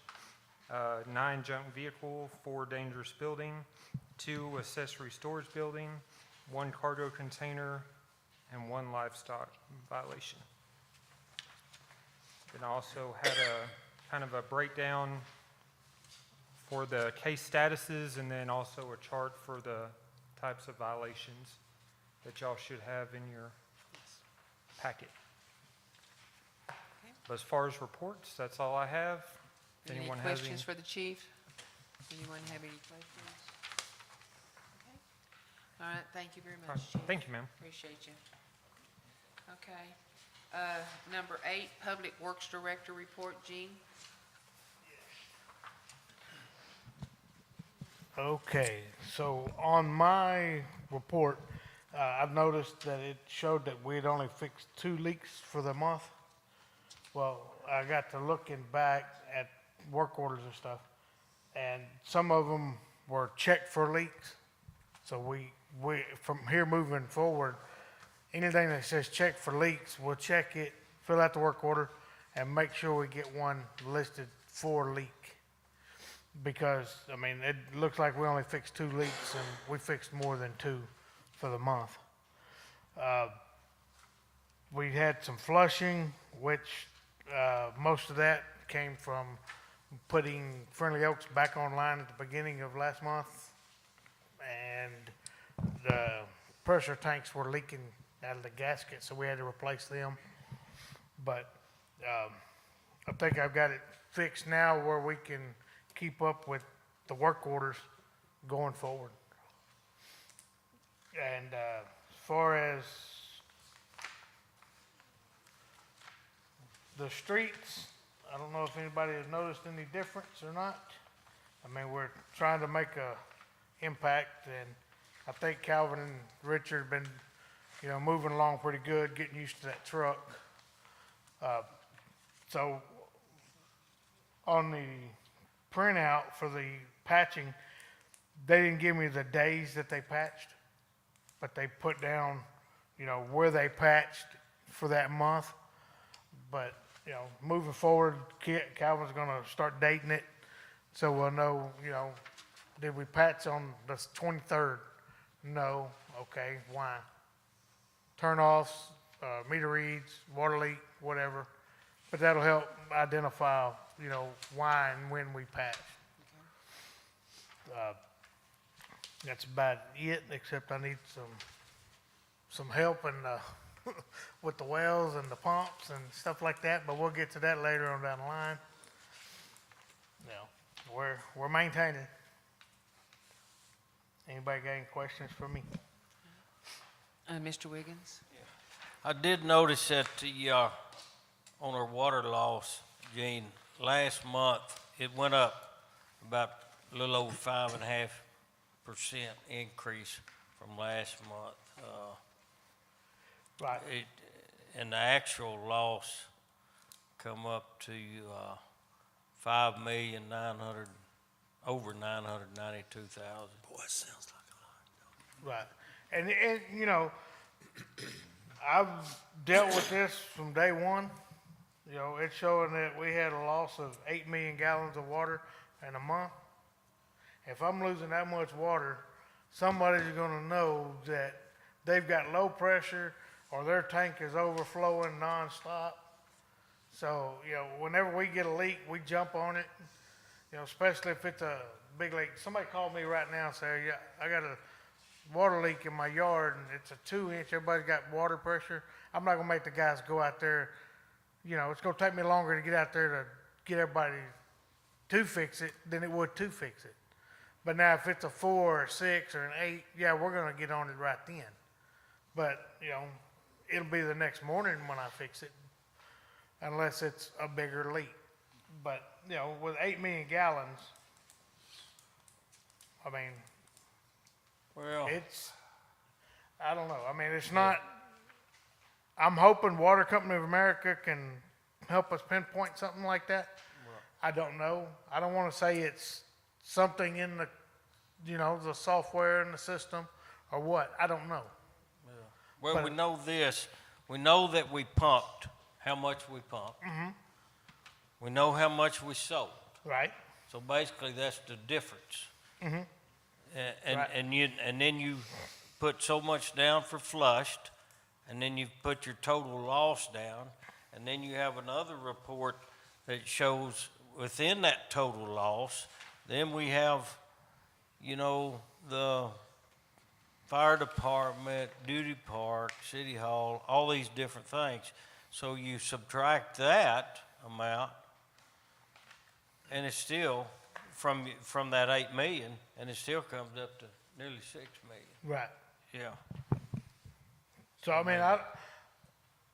9 junk vehicle, 4 dangerous building, 2 accessory storage building, 1 cargo container, and 1 livestock violation. Then I also had a kind of a breakdown for the case statuses, and then also a chart for the types of violations that y'all should have in your packet. But as far as reports, that's all I have. If Any anyone has questions for the chief? Anyone have any questions? Okay. All right, thank you very All much, right, Chief. thank you, ma'am. Appreciate you. Okay. Number 8, Public Works Director report, Gene. Okay, so on my report, I've noticed that it showed that we'd only fixed 2 leaks for the month. Well, I got to looking back at work orders and stuff, and some of them were checked for leaks. So we from here moving forward, anything that says check for leaks, we'll check it, fill out the work order, and make sure we get one listed for leak. Because, I mean, it looks like we only fixed 2 leaks, and we fixed more than 2 for the month. We had some flushing, which most of that came from putting Friendly Oaks back online at the beginning of last month. And the pressure tanks were leaking out of the gasket, so we had to replace them. But I think I've got it fixed now where we can keep up with the work orders going forward. And as far as the streets, I don't know if anybody has noticed any difference or not. I mean, we're trying to make a impact, and I think Calvin and Richard have been, moving along pretty good, getting used to that truck. So on the printout for the patching, they didn't give me the days that they patched, but they put down, where they patched for that month. But, moving forward, Calvin's gonna start dating it, so we'll know, did we patch on the 23rd? No. Okay, why? Turn-offs, meter reads, water leak, whatever. But that'll help identify, why and when we patch. That's about it, except I need some help and with the wells and the pumps and stuff like that, but we'll get to that later on down the line. We're maintaining. Anybody got any questions for me? Mr. Wiggins? I did notice that on our water loss, Gene, last month, it went up about a little over 5.5% increase from last month. Right. And the actual loss come up to over 992,000. Boy, it sounds like a lot. Right. And I've dealt with this from day one. It's showing that we had a loss of 8 million gallons of water in a month. If I'm losing that much water, somebody's gonna know that they've got low pressure or their tank is overflowing nonstop. So, whenever we get a leak, we jump on it, especially if it's a big leak. Somebody called me right now and said, yeah, I got a water leak in my yard and it's a 2-inch, everybody's got water pressure. I'm not gonna make the guys go out there. It's gonna take me longer to get out there to get everybody to fix it than it would to fix it. But now if it's a 4 or 6 or an 8, yeah, we're gonna get on it right then. But, it'll be the next morning when I fix it, unless it's a bigger leak. But, with 8 million gallons, I mean, Well, I don't know. I mean, it's not, I'm hoping Water Company of America can help us pinpoint something like that. I don't know. I don't want to say it's something in the, the software in the system or what. I don't know. well, but- we know this. We know that we pumped, how much we pumped. Mm-hmm. We know how much we sold. Right. So basically, that's the difference. Mm-hmm. Right. And then you put so much down for flushed, and then you put your total loss down, and then you have another report that shows within that total loss. Then we have, the fire department, duty park, city hall, all these different things. So you subtract that amount, and it's still from that 8 million, and it still comes up to nearly 6 million. Right. Yeah, So, I mean,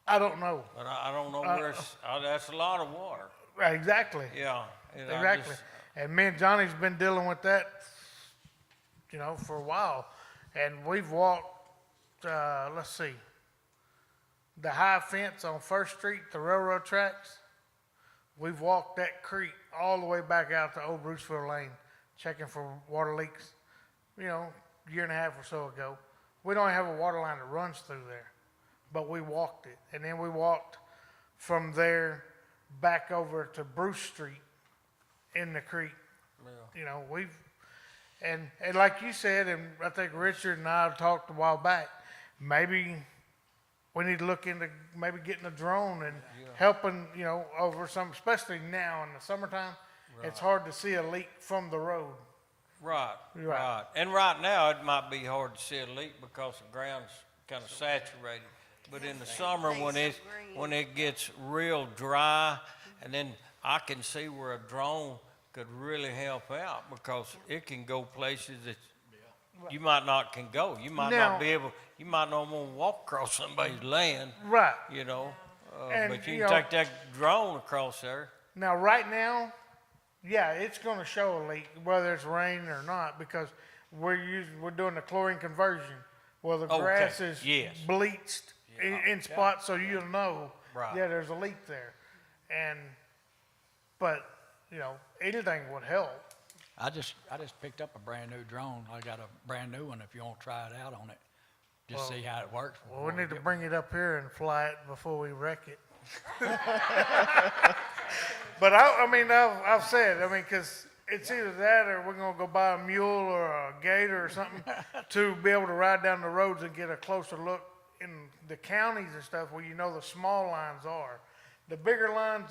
I don't know. but I don't know where that's a lot of water. Right, exactly. Yeah. and I Exactly. just- And me and Johnny's been dealing with that, for a while. And we've walked let's see, the high fence on First Street, the railroad tracks. We've walked that creek all the way back out to Old Bruceville Lane, checking for water leaks, you know, a year and a half or so ago. We don't have a water line that runs through there, but we walked it. And then we walked from there back over to Bruce Street in the creek. You know, and like you said, and I think Richard and I talked a while back, maybe we need to look into maybe getting a drone and helping, you know, over some, especially now in the summertime. It's hard to see a leak from the road. Right. And right now, it might be hard to see a leak because the ground's kind of saturated. But in the summer, when it gets real dry, and then I can see where a drone could really help out because it can go places that you might not can go. You might not be able, you might not want to walk across somebody's land. Right. You know, And, but you you know, can take that drone across there. Now, right now, yeah, it's going to show a leak, whether it's rain or not, because we're doing the chlorine conversion. Well, the grass is bleached in spots, so you'll know, yeah, there's a leak there. But you know, anything would help. I just picked up a brand new drone. I got a brand new one if you want to try it out on it. Just see how it works. Well, we need to bring it up here and fly it before we wreck it. But I mean, I've said, I mean, because it's either that or we're going to go buy a mule or a gator or something to be able to ride down the roads and get a closer look in the counties and stuff where you know the small lines are. The bigger lines,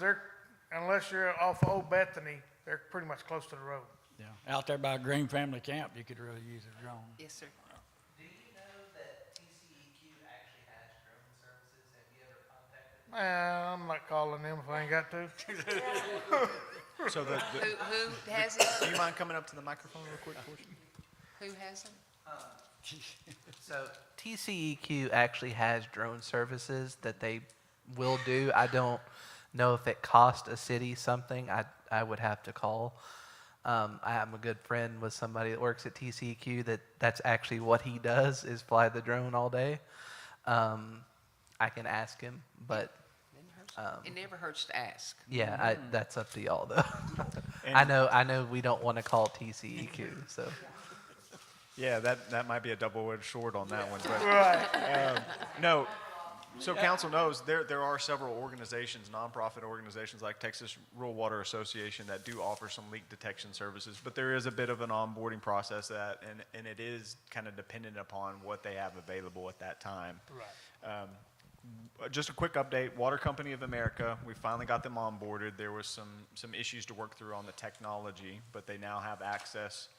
unless you're off of Old Bethany, they're pretty much close to the road. Yeah, out there by Green Family Camp, you could really use a drone. Yes, sir. Do you know that TCEQ actually has drone services? Have you ever contacted them? I'm not calling them if I ain't got to. So Who has it? do you mind coming up to the microphone real quick, Portia? Who has them? So TCEQ actually has drone services that they will do. I don't know if it cost a city something. I would have to call. I am a good friend with somebody that works at TCEQ that's actually what he does is fly the drone all day. I can ask him, but It never hurts to ask. yeah, that's up to y'all though. I know we don't want to call TCEQ, so. Yeah, that might be a double-edged sword on that one. But, Right. no, so council knows there are several organizations, nonprofit organizations like Texas Rural Water Association that do offer some leak detection services, but there is a bit of an onboarding process and it is kind of dependent upon what they have available at that time. Right. Just a quick update, Water Company of America, we finally got them onboarded. There was some issues to work through on the technology, but they now have access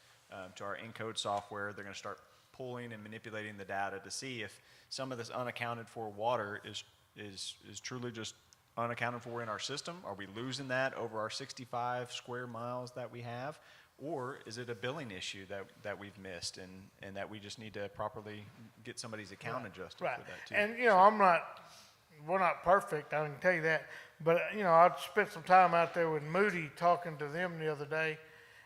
to our encode software. They're going to start pulling and manipulating the data to see if some of this unaccounted for water is truly just unaccounted for in our system. Are we losing that over our 65 square miles that we have? Or is it a billing issue that we've missed and that we just need to properly get somebody's account adjusted Right. for that too? And, you know, we're not perfect, I can tell you that. But, you know, I spent some time out there with Moody talking to them the other day,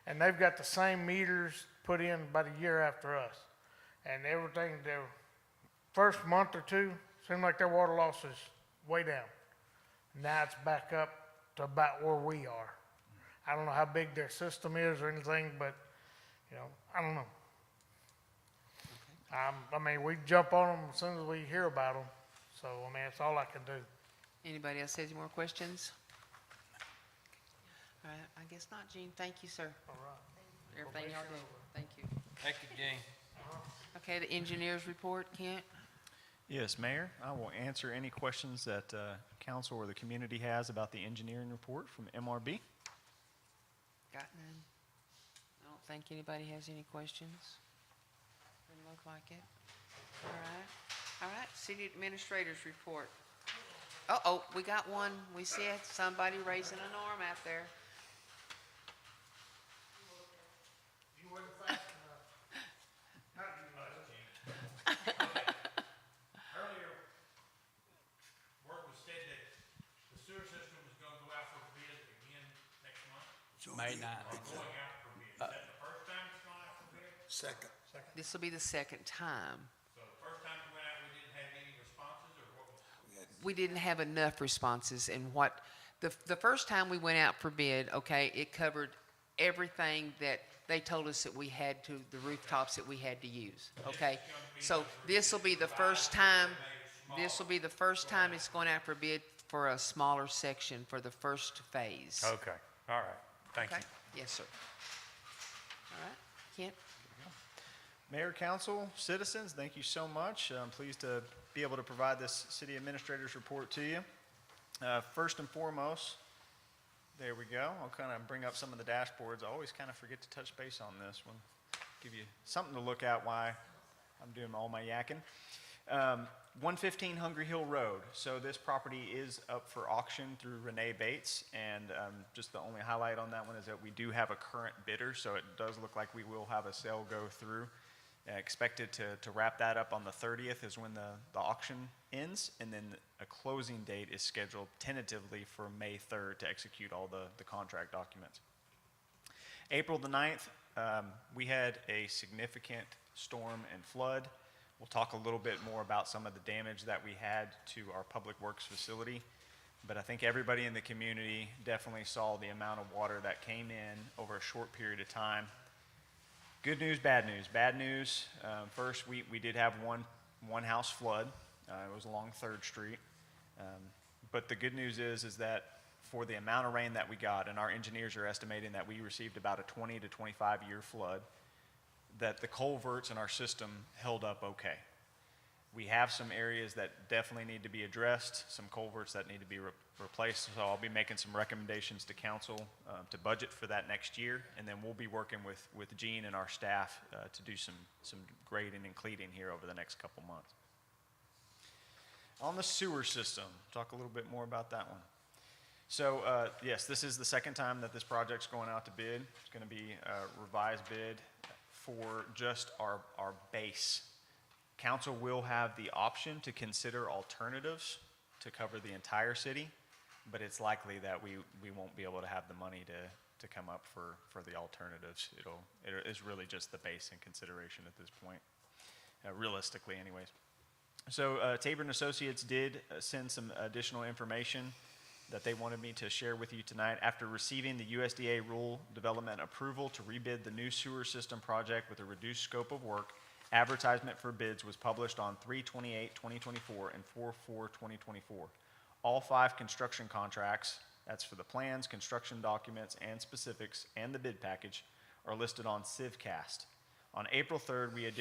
and they've got the same meters put in about a year after us. And everything, their first month or two, seemed like their water loss is way down. Now it's back up to about where we are. I don't know how big their system is or anything, but, you know, I don't know. I mean, we jump on them as soon as we hear about them. So, I mean, that's all I can do. Anybody else has any more questions? All right, I guess not, Gene. Thank you, sir. All right. Everything y'all do. Thank you. Thank you, Gene. Okay, the engineer's report, Kent? Yes, Mayor, I will answer any questions that council or the community has about the engineering report from MRB. Got none? I don't think anybody has any questions. Doesn't look like it. All right, city administrator's report. Uh-oh, we got one. We see somebody raising an arm out there. You weren't fast enough. Not you, Earlier, word was said that the sewer system was going to go out for bid again next month. May 9th. Going out for bid. Is that the first time it's gone out for bid? Second. This will be the second time. So the first time it went out we didn't have enough responses. And the first time we went out for bid, okay, it covered everything that they told us that we had to, the rooftops that we had to use, okay? So this will be the first time it's going out for bid for a smaller section for the first phase. Okay, all right, thank you. Okay? Yes, sir. All right, Kent? Mayor, council, citizens, thank you so much. I'm pleased to be able to provide this city administrator's report to you. First and foremost, there we go. I'll kind of bring up some of the dashboards. I always kind of forget to touch base on this one. Give you something to look at while I'm doing all my yakking. 115 Hungry Hill Road. So this property is up for auction through Renee Bates, and just the only highlight on that one is that we do have a current bidder, so it does look like we will have a sale go through. Expected to wrap that up on the 30th is when the auction ends, and then a closing date is scheduled tentatively for May 3rd to execute all the contract documents. April the 9th, we had a significant storm and flood. We'll talk a little bit more about some of the damage that we had to our public works facility, but I think everybody in the community definitely saw the amount of water that came in over a short period of time. Good news, bad news. Bad news, first, we did have one house flood. It was along 3rd Street. But the good news is that for the amount of rain that we got, and our engineers are estimating that we received about a 20 to 25 year flood, that the culverts in our system held up okay. We have some areas that definitely need to be addressed, some culverts that need to be replaced, so I'll be making some recommendations to council to budget for that next year, and then we'll be working with Gene and our staff to do some grading and cleaning here over the next couple months. On the sewer system, talk a little bit more about that one. So yes, this is the second time that this project's going out to bid. It's going to be a revised bid for just our base. Council will have the option to consider alternatives to cover the entire city, but it's likely that we won't be able to have the money to come up for the alternatives. It is really just the base in consideration at this point, realistically anyways. So Tabor and Associates did send some additional information that they wanted me to share with you tonight. After receiving the USDA rule development approval to rebid the new sewer system project with a reduced scope of work, advertisement for bids was published on 3/28/2024 and 4/4/2024. All 5 construction contracts, that's for the plans, construction documents, and specifics, and the bid package, are listed on CivCast. On April 3rd, we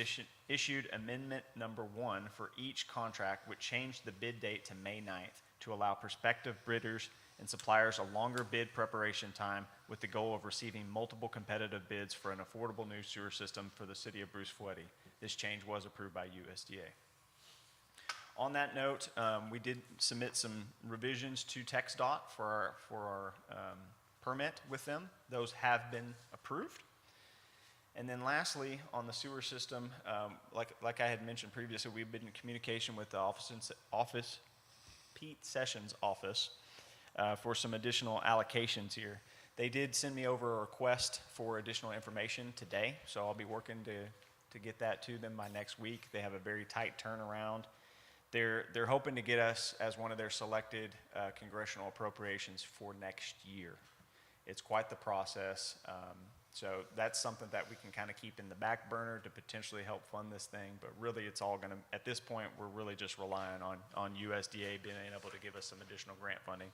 issued amendment number 1 for each contract, which changed the bid date to May 9th to allow prospective bidders and suppliers a longer bid preparation time with the goal of receiving multiple competitive bids for an affordable new sewer system for the city of Bruceville-Eddy. This change was approved by USDA. On that note, we did submit some revisions to TxDOT for our permit with them. Those have been approved. And then lastly, on the sewer system, like I had mentioned previously, we've been in communication with the office Pete Sessions' office for some additional allocations here. They did send me over a request for additional information today, so I'll be working to get that to them by next week. They have a very tight turnaround. They're hoping to get us as one of their selected congressional appropriations for next year. It's quite the process. So that's something that we can kind of keep in the back burner to potentially help fund this thing, but really it's all going to, at this point, we're really just relying on USDA being able to give us some additional grant funding.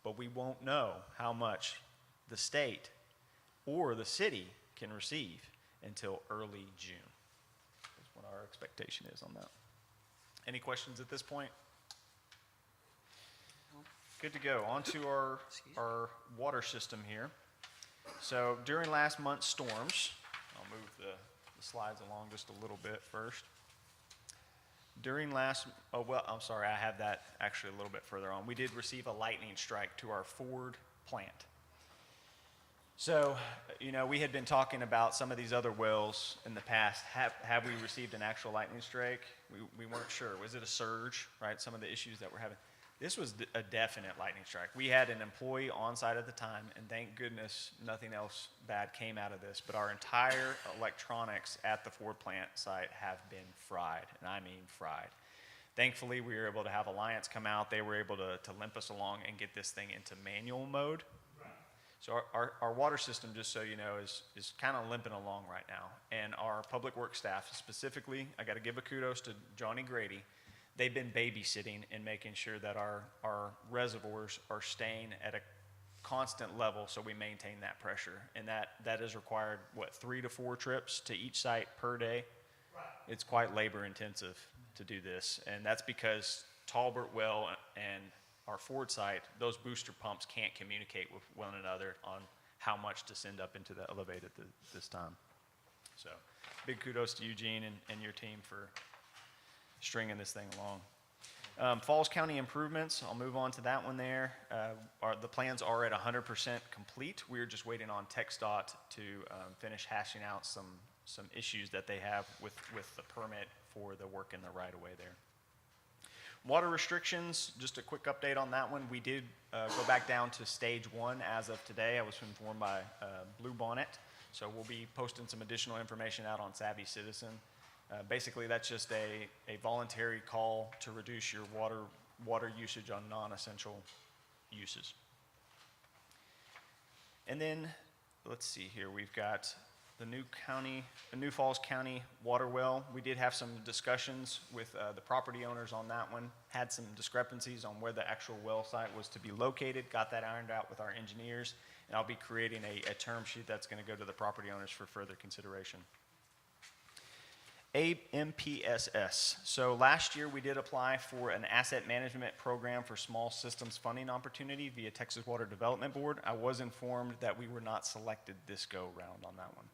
But we won't know how much the state or the city can receive until early June. That's what our expectation is on that. Any questions at this point? Good to go. On to our water system here. So during last month's storms, I'll move the slides along just a little bit first. I'm sorry, I have that actually a little bit further on. We did receive a lightning strike to our Ford plant. So, we had been talking about some of these other wells in the past. Have we received an actual lightning strike? We weren't sure. Was it a surge, right? Some of the issues that we're having. This was a definite lightning strike. We had an employee on site at the time, and thank goodness nothing else bad came out of this, but our entire electronics at the Ford plant site have been fried, and I mean fried. Thankfully, we were able to have Alliance come out. They were able to limp us along and get this thing into manual mode. So our water system, just so you know, is kind of limping along right now. And our public works staff, specifically, I got to give a kudos to Johnny Grady. They've been babysitting and making sure that our reservoirs are staying at a constant level so we maintain that pressure. And that is required, 3 to 4 trips to each site per day? Right. It's quite labor intensive to do this. And that's because Talbert Well and our Ford site, those booster pumps can't communicate with one another on how much to send up into the elevator this time. So big kudos to Eugene and your team for stringing this thing along. Falls County improvements, I'll move on to that one there. The plans are at 100% complete. We're just waiting on TxDOT to finish hashing out some issues that they have with the permit for the work in the right-of-way there. Water restrictions, just a quick update on that one. We did go back down to stage 1 as of today. I was informed by Blue Bonnet. So we'll be posting some additional information out on Savvy Citizen. Basically, that's just a voluntary call to reduce your water usage on non-essential uses. And then, let's see here, we've got the New Falls County water well. We did have some discussions with the property owners on that one, had some discrepancies on where the actual well site was to be located, got that ironed out with our engineers, and I'll be creating a term sheet that's going to go to the property owners for further consideration. AMPSS. So last year we did apply for an asset management program for small systems funding opportunity via Texas Water Development Board. I was informed that we were not selected this go round on that one.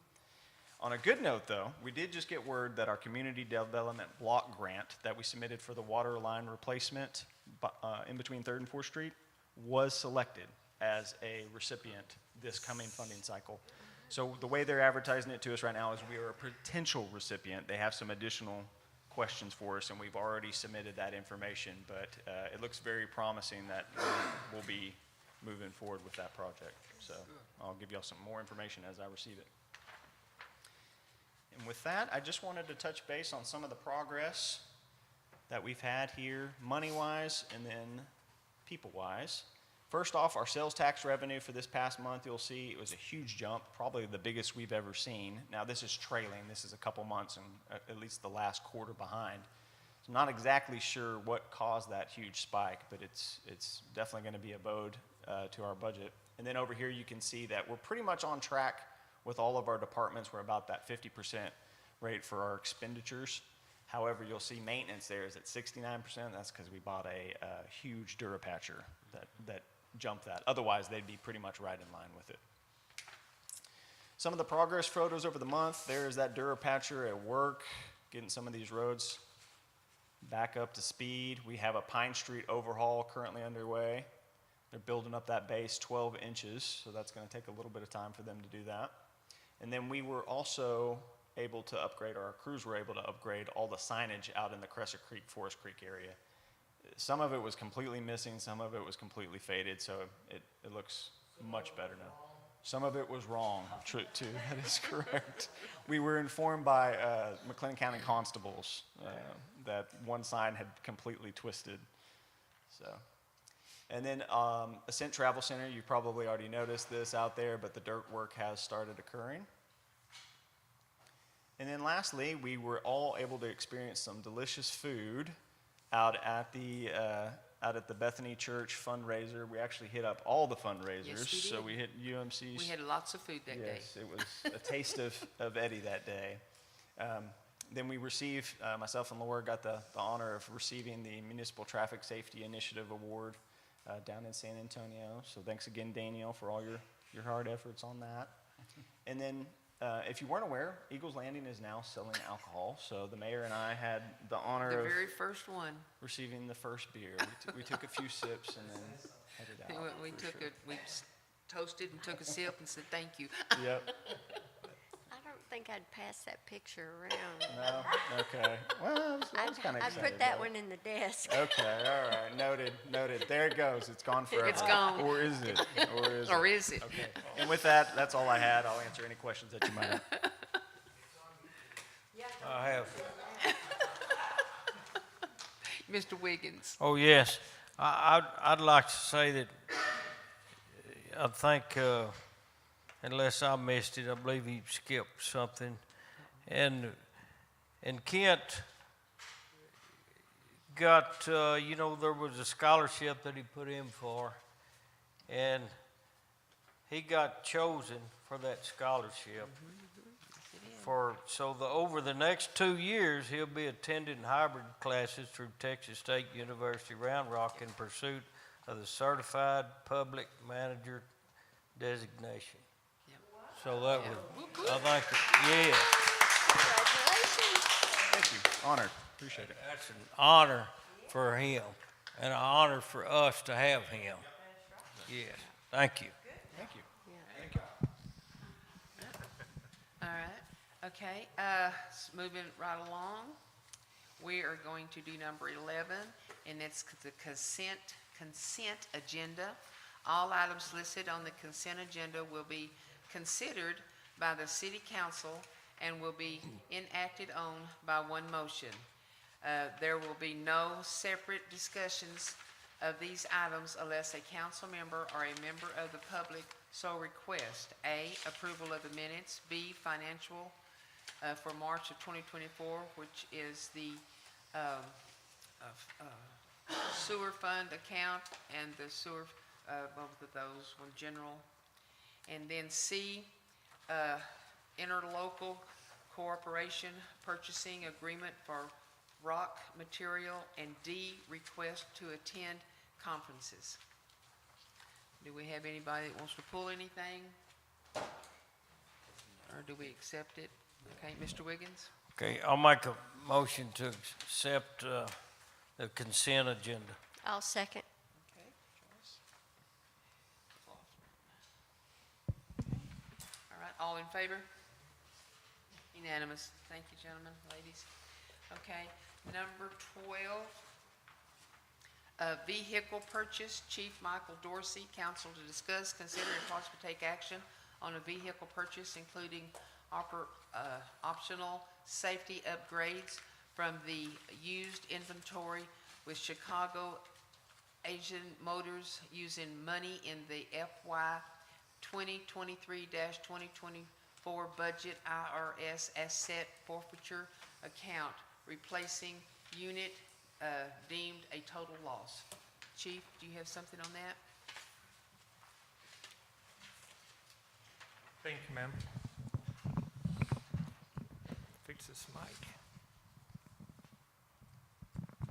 On a good note though, we did just get word that our community development block grant that we submitted for the water line replacement in between 3rd and 4th Street was selected as a recipient this coming funding cycle. So the way they're advertising it to us right now is we are a potential recipient. They have some additional questions for us, and we've already submitted that information, but it looks very promising that we'll be moving forward with that project. So I'll give y'all some more information as I receive it. And with that, I just wanted to touch base on some of the progress that we've had here, money-wise and then people-wise. First off, our sales tax revenue for this past month, you'll see it was a huge jump, probably the biggest we've ever seen. Now this is trailing, this is a couple months and at least the last quarter behind. So I'm not exactly sure what caused that huge spike, but it's definitely going to be a bode to our budget. And then over here you can see that we're pretty much on track with all of our departments. We're about that 50% rate for our expenditures. However, you'll see maintenance there is at 69%. That's because we bought a huge Durapatcher that jumped that. Otherwise, they'd be pretty much right in line with it. Some of the progress photos over the month. There's that Durapatcher at work, getting some of these roads back up to speed. We have a Pine Street overhaul currently underway. They're building up that base 12 inches, so that's going to take a little bit of time for them to do that. And then we were also able to upgrade, or our crews were able to upgrade all the signage out in the Crescent Creek, Forest Creek area. Some of it was completely missing, some of it was completely faded, so it looks much better now. Some of it was wrong, too, that is correct. We were informed by McLennan County constables that one sign had completely twisted, so. And then Ascent Travel Center, you probably already noticed this out there, but the dirt work has started occurring. And then lastly, we were all able to experience some delicious food out at the Bethany Church fundraiser. We actually hit up all the fundraisers. Yes, we did. So we hit UMC's. We had lots of food that day. Yes, it was a taste of Eddy that day. Then we received, myself and Laura got the honor of receiving the Municipal Traffic Safety Initiative Award down in San Antonio. So thanks again, Danielle, for all your hard efforts on that. And then if you weren't aware, Eagles Landing is now selling alcohol. So the mayor and I had the honor of The very first one. receiving the first beer. We took a few sips and then headed out. We toasted and took a sip and said thank you. Yep. I don't think I'd pass that picture around. No? Okay. Well, I was kind of I excited. put that about it. one in the desk. Okay, all right. Noted. There it goes. It's gone forever. It's gone. Or is it? Or is it? Okay. And with that, that's all I had. I'll answer any questions that you might have. I have. Mr. Wiggins. Oh, yes. I'd like to say that I think, unless I missed it, I believe he skipped something. And Kent got, there was a scholarship that he put in for, and he got chosen for that scholarship. Over the next 2 years, he'll be attending hybrid classes through Texas State University Round Rock in pursuit of the Certified Public Manager designation. So that was, I think, yeah. Congratulations. Thank you. Honored. Appreciate it. That's an honor for him and an honor for us to have him. Yes, thank you. Thank you. Yeah. Thank you. All right, okay, moving right along. We are going to do number 11, and it's the consent agenda. All items listed on the consent agenda will be considered by the city council and will be enacted on by one motion. There will be no separate discussions of these items unless a council member or a member of the public so request. A, approval of the minutes. B, financial for March of 2024, which is the sewer fund account and the sewer, both of those, one general. And then C, interlocal cooperation purchasing agreement for rock material. And D, request to attend conferences. Do we have anybody that wants to pull anything? Or do we accept it? Okay, Mr. Wiggins? Okay, I'll make a motion to accept the consent agenda. I'll second. Okay, Joyce. All right, all in favor? Unanimous. Thank you, gentlemen, ladies. Okay, number 12. Vehicle purchase. Chief Michael Dorsey, council to discuss, consider, and possibly take action on a vehicle purchase, including optional safety upgrades from the used inventory with Chicago Asian Motors using money in the FY 2023-2024 budget IRS asset forfeiture account, replacing unit deemed a total loss. Chief, do you have something on that? Thank you, ma'am. Fix this mic.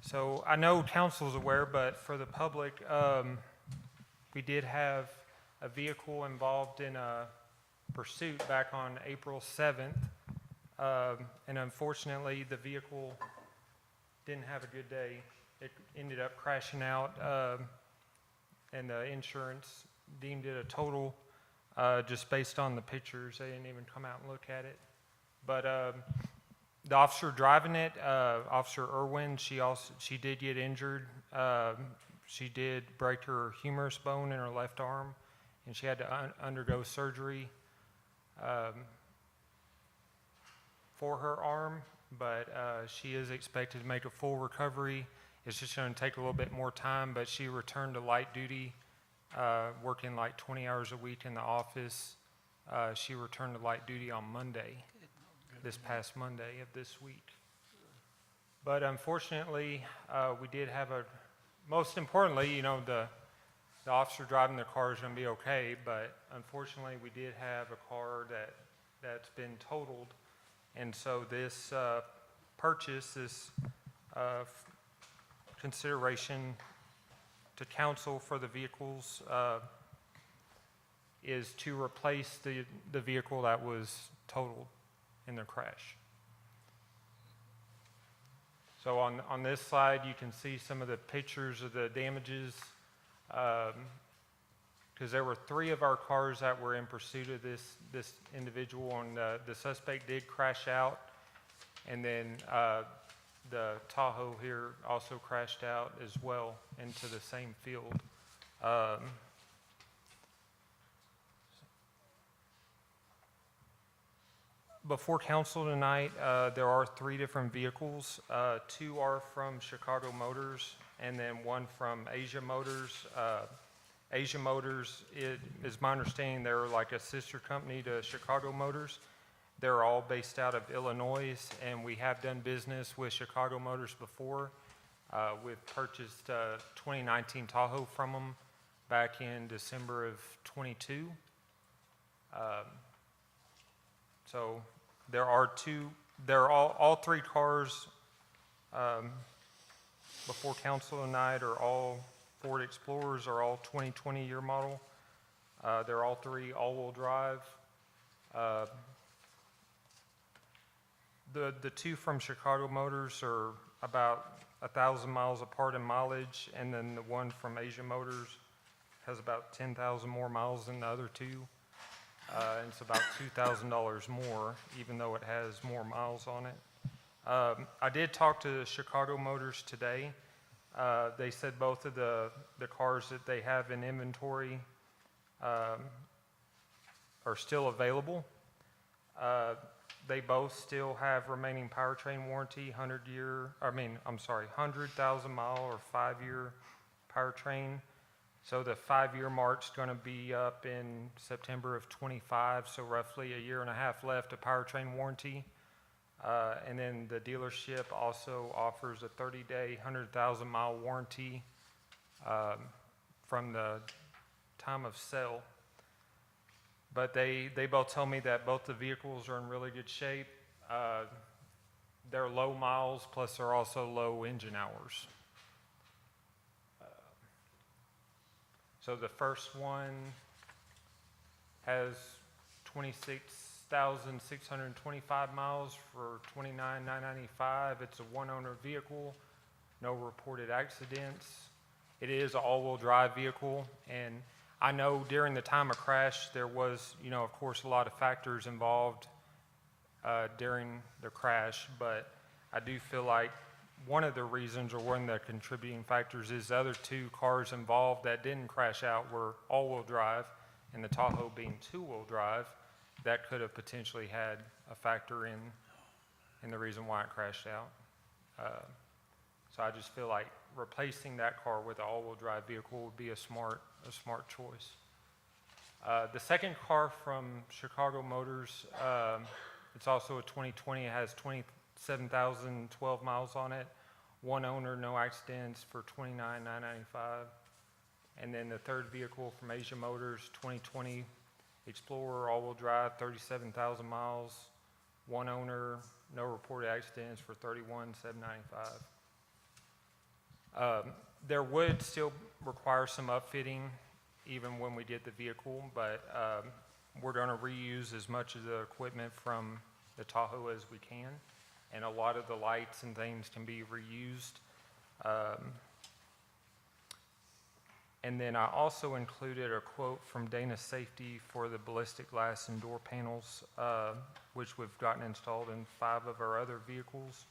So I know council's aware, but for the public, we did have a vehicle involved in a pursuit back on April 7th. And unfortunately, the vehicle didn't have a good day. It ended up crashing out, and the insurance deemed it a total, just based on the pictures. They didn't even come out and look at it. But the officer driving it, Officer Irwin, she did get injured. She did break her humerus bone in her left arm, and she had to undergo surgery for her arm. But she is expected to make a full recovery. It's just going to take a little bit more time, but she returned to light duty, working like 20 hours a week in the office. She returned to light duty on Monday, this past Monday of this week. But unfortunately, we did have most importantly, the officer driving the car is going to be okay, but unfortunately we did have a car that's been totaled. And so this purchase, this consideration to council for the vehicles is to replace the vehicle that was totaled in the crash. So on this slide, you can see some of the pictures of the damages, because there were 3 of our cars that were in pursuit of this individual, and the suspect did crash out, and then the Tahoe here also crashed out as well into the same field. before council tonight, there are 3 different vehicles. 2 are from Chicago Motors, and then 1 from Asia Motors. Asia Motors, it is my understanding they're like a sister company to Chicago Motors. They're all based out of Illinois, and we have done business with Chicago Motors before. We've purchased a 2019 Tahoe from them back in December of 22. So there are all 3 cars before council tonight are all Ford Explorers, are all 2020 year model. They're all 3 all-wheel drive. The 2 from Chicago Motors are about 1,000 miles apart in mileage, and then the 1 from Asia Motors has about 10,000 more miles than the other 2. And it's about $2,000 more, even though it has more miles on it. I did talk to Chicago Motors today. They said both of the cars that they have in inventory are still available. They both still have remaining powertrain warranty, 100,000 mile or 5-year powertrain. So the 5-year mark's going to be up in September of 25, so roughly a year and a half left of powertrain warranty. And then the dealership also offers a 30-day, 100,000-mile warranty from the time of sale. But they both tell me that both the vehicles are in really good shape. They're low miles, plus they're also low engine hours. So the first one has 26,625 miles for $29,995. It's a 1-owner vehicle, no reported accidents. It is an all-wheel drive vehicle, and I know during the time of crash there was, of course, a lot of factors involved during the crash, but I do feel like one of the reasons, or one of the contributing factors, is the other 2 cars involved that didn't crash out were all-wheel drive, and the Tahoe being 2-wheel drive, that could have potentially had a factor in the reason why it crashed out. So I just feel like replacing that car with an all-wheel drive vehicle would be a smart choice. The second car from Chicago Motors, it's also a 2020. It has 27,012 miles on it. 1 owner, no accidents, for $29,995. And then the third vehicle from Asia Motors, 2020 Explorer, all-wheel drive, 37,000 miles. 1 owner, no reported accidents, for $31,795. There would still require some upfitting even when we did the vehicle, but we're going to reuse as much of the equipment from the Tahoe as we can, and a lot of the lights and things can be reused. And then I also included a quote from Dana Safety for the ballistic glass and door panels, which we've gotten installed in 5 of our other vehicles.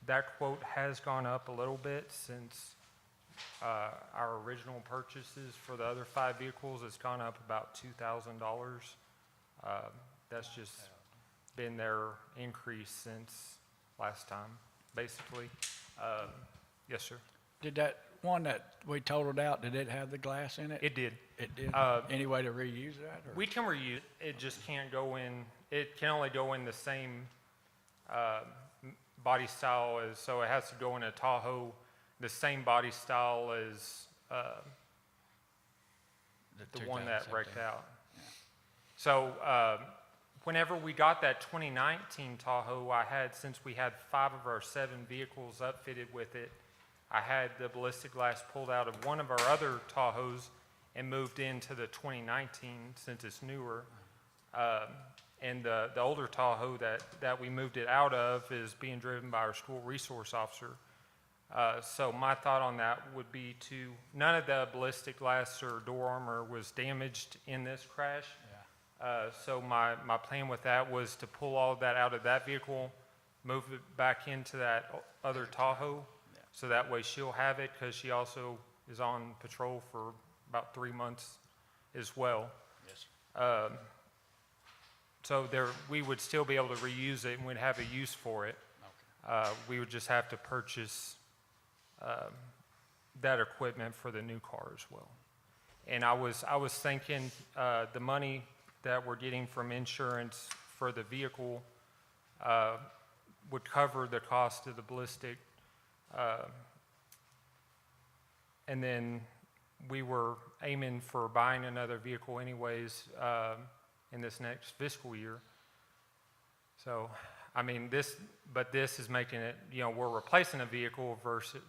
That quote has gone up a little bit since our original purchases for the other 5 vehicles. It's gone up about $2,000. That's just been their increase since last time, basically. Yes, sir. Did that one that we totaled out, did it have the glass in it? It did. It did? Any way to reuse that? Or? We can reuse it. Just can't go in. It can only go in the same body style as, so it has to go in a Tahoe, the same body style as the one that wrecked out. Yeah. So whenever we got that 2019 Tahoe, since we had 5 of our 7 vehicles upfitted with it, I had the ballistic glass pulled out of one of our other Tahoes and moved into the 2019 since it's newer. And the older Tahoe that we moved it out of is being driven by our school resource officer. So my thought on that would be none of the ballistic glass or door armor was damaged in this crash. Yeah. So my plan with that was to pull all of that out of that vehicle, move it back into that other Tahoe. Yeah. So that way she'll have it, because she also is on patrol for about 3 months as well. Yes. So we would still be able to reuse it and we'd have a use for it. We would just have to purchase that equipment for the new car as well. And I was thinking the money that we're getting from insurance for the vehicle would cover the cost of the ballistic. And then we were aiming for buying another vehicle anyways in this next fiscal year. So, I mean, this is making it, we're replacing a vehicle versus,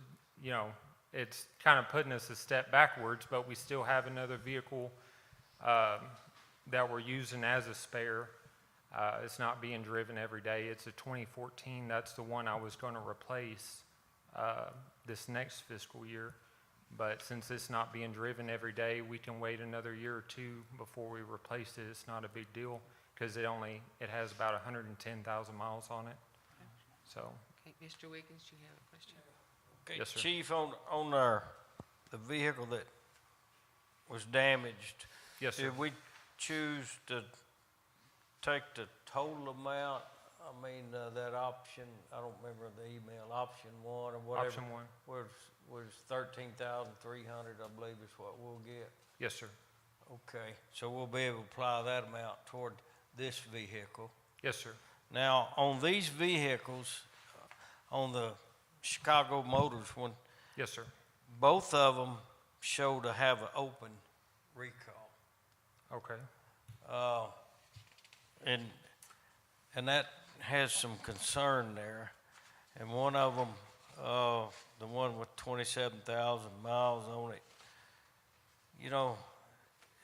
it's kind of putting us a step backwards, but we still have another vehicle that we're using as a spare. It's not being driven every day. It's a 2014. That's the one I was going to replace this next fiscal year. But since it's not being driven every day, we can wait another year or two before we replace it. It's not a big deal because it has about 110,000 miles on it. So. Okay, Mr. Wiggins, do you have a question? Okay, Yes, sir. Chief, on the vehicle that was damaged. Yes, sir. Did we choose to take the total amount? I mean, that option, I don't remember the email, option 1 or whatever. Option 1. Was 13,300, I believe is what we'll get. Yes, sir. Okay, so we'll be able to apply that amount toward this vehicle. Yes, sir. Now, on these vehicles, on the Chicago Motors one, Yes, sir. both of them show to have an open recall. Okay. And that has some concern there. And one of them, the one with 27,000 miles on it, it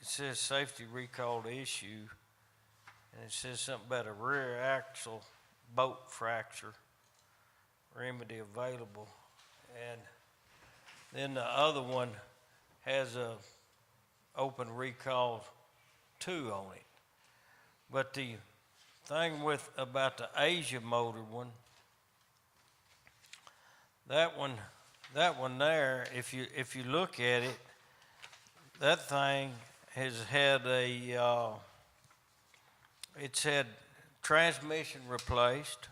says safety recall issue, and it says something about a rear axle bolt fracture, remedy available. And then the other one has a open recall 2 on it. But the thing about the Asia Motor one, that one there, if you look at it, that thing has had it's had transmission replaced,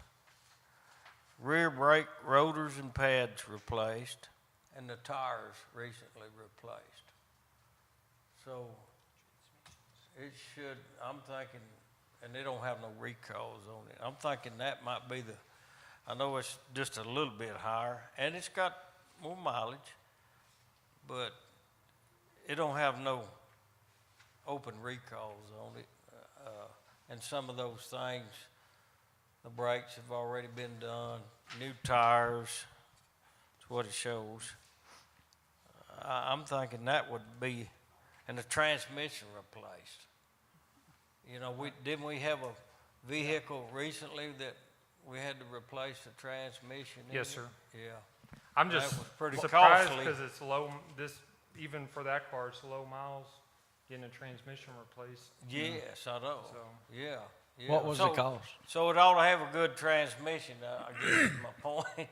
rear brake rotors and pads replaced, and the tires recently replaced. So it should, I'm thinking, and they don't have no recalls on it. I'm thinking that might be I know it's just a little bit higher, and it's got more mileage, but it don't have no open recalls on it. And some of those things, the brakes have already been done, new tires, that's what it shows. I'm thinking that would be, and the transmission replaced. Didn't we have a vehicle recently that we had to replace the transmission in Yes, it? sir. Yeah. I'm That just was pretty surprised costly. because it's low, even for that car, it's low miles, getting a transmission replaced. Yes, I know. So. Yeah. What was the cost? So it ought to have a good transmission, I guess is my point.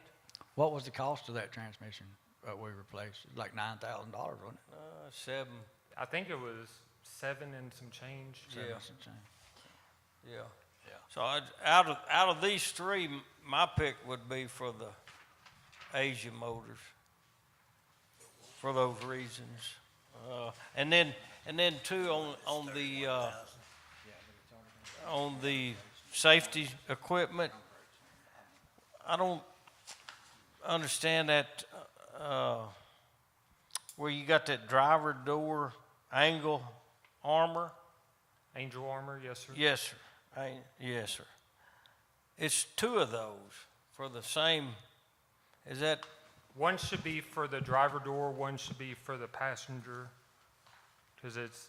What was the cost of that transmission we replaced? Like $9,000, wasn't it? 7, I think it was 7 and some change. Yeah. Some change. yeah. So out of these 3, my pick would be for the Asia Motors, for those reasons. And then too, on the safety equipment, I don't understand that, where you got that driver door angle armor. Angel armor, yes, sir. Yes, sir. Yes, sir. It's 2 of those for the same, is that? One should be for the driver door, one should be for the passenger, because it's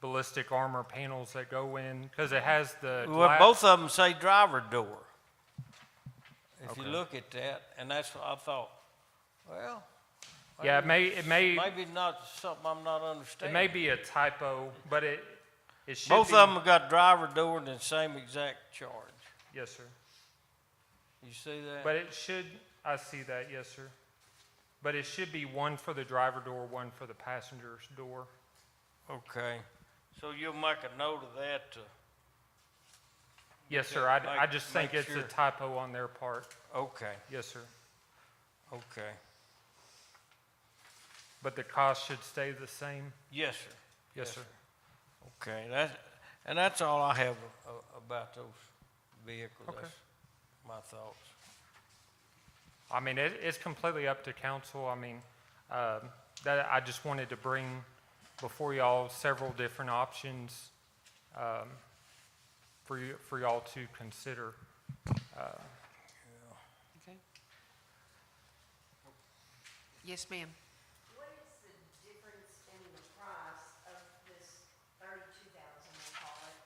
ballistic armor panels that go in, because it has the Well, glass. both of them say driver door. If you Okay. look at that, and that's what I thought, well. Yeah, it may, Maybe not something I'm not it understanding. may be a typo, but it should Both be. of them have got driver door and the same exact charge. Yes, sir. You see that? But it should, I see that, yes, sir. But it should be one for the driver door, one for the passenger's door. Okay. So you'll make a note of that to Yes, sir. I just think make it's sure. a typo on their part. Okay, Yes, sir. okay. But the cost should stay the same? Yes, sir. Yes, sir. Okay, that's all I have about those vehicles. Okay. That's my thoughts. I mean, it's completely up to council. I mean, that I just wanted to bring before y'all several different options for y'all to consider. Okay. Yes, ma'am. What is the difference in the price of this 32,000, we'll call it,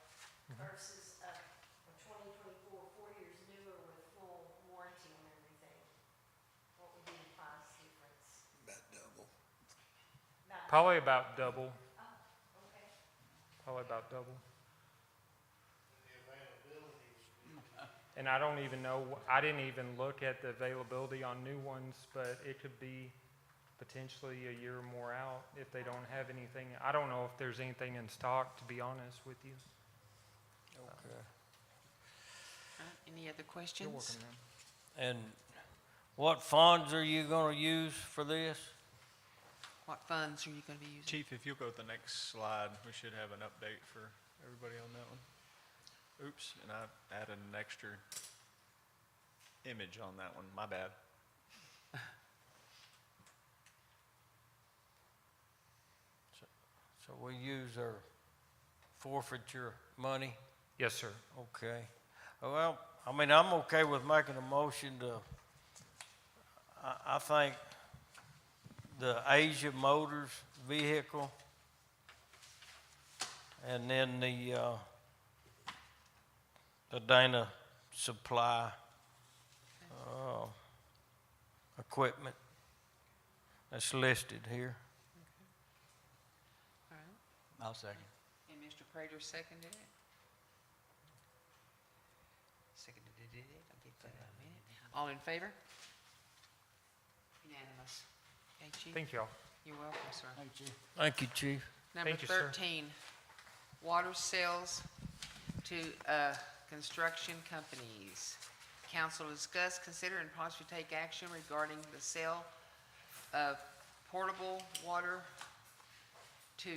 versus a 2024, 4 years newer with full warranty and everything? What would be the price difference? About double. Probably about double. Oh, okay. Probably about double. And I don't even know, I didn't even look at the availability on new ones, but it could be potentially a year or more out if they don't have anything. I don't know if there's anything in stock, to be honest with you. Okay. Any other questions? You're welcome, ma'am. And what funds are you gonna use for this? What funds are you going to be using? Chief, if you'll go to the next slide, we should have an update for everybody on that one. Oops, and I added an extra image on that one, my bad. So we use our forfeiture money? Yes, sir. Okay. Well, I mean, I'm okay with making a motion to, I think the Asia Motors vehicle and then the Dana Supply equipment that's listed here. All right. I'll second. And Mr. Prater seconded it? Seconded it, I'll get that in a minute. All in favor? Unanimous. Okay, Chief? Thank y'all. You're welcome, sir. Thank you, Chief. Number Thank you, sir. 13, water sales to construction companies. Council discuss, consider, and possibly take action regarding the sale of portable water to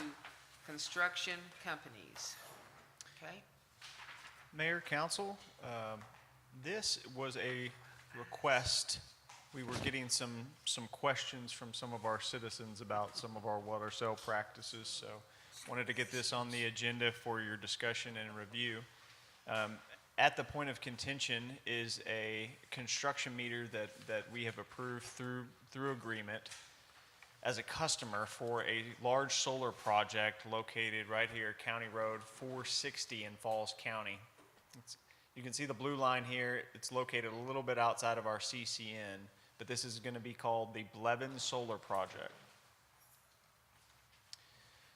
construction companies. Okay? Mayor, council, this was a request. We were getting some questions from some of our citizens about some of our water sale practices, so wanted to get this on the agenda for your discussion and review. At the point of contention is a construction meter that we have approved through agreement as a customer for a large solar project located right here, County Road 460 in Falls County. You can see the blue line here. It's located a little bit outside of our CCN, but this is going to be called the Blevins Solar Project.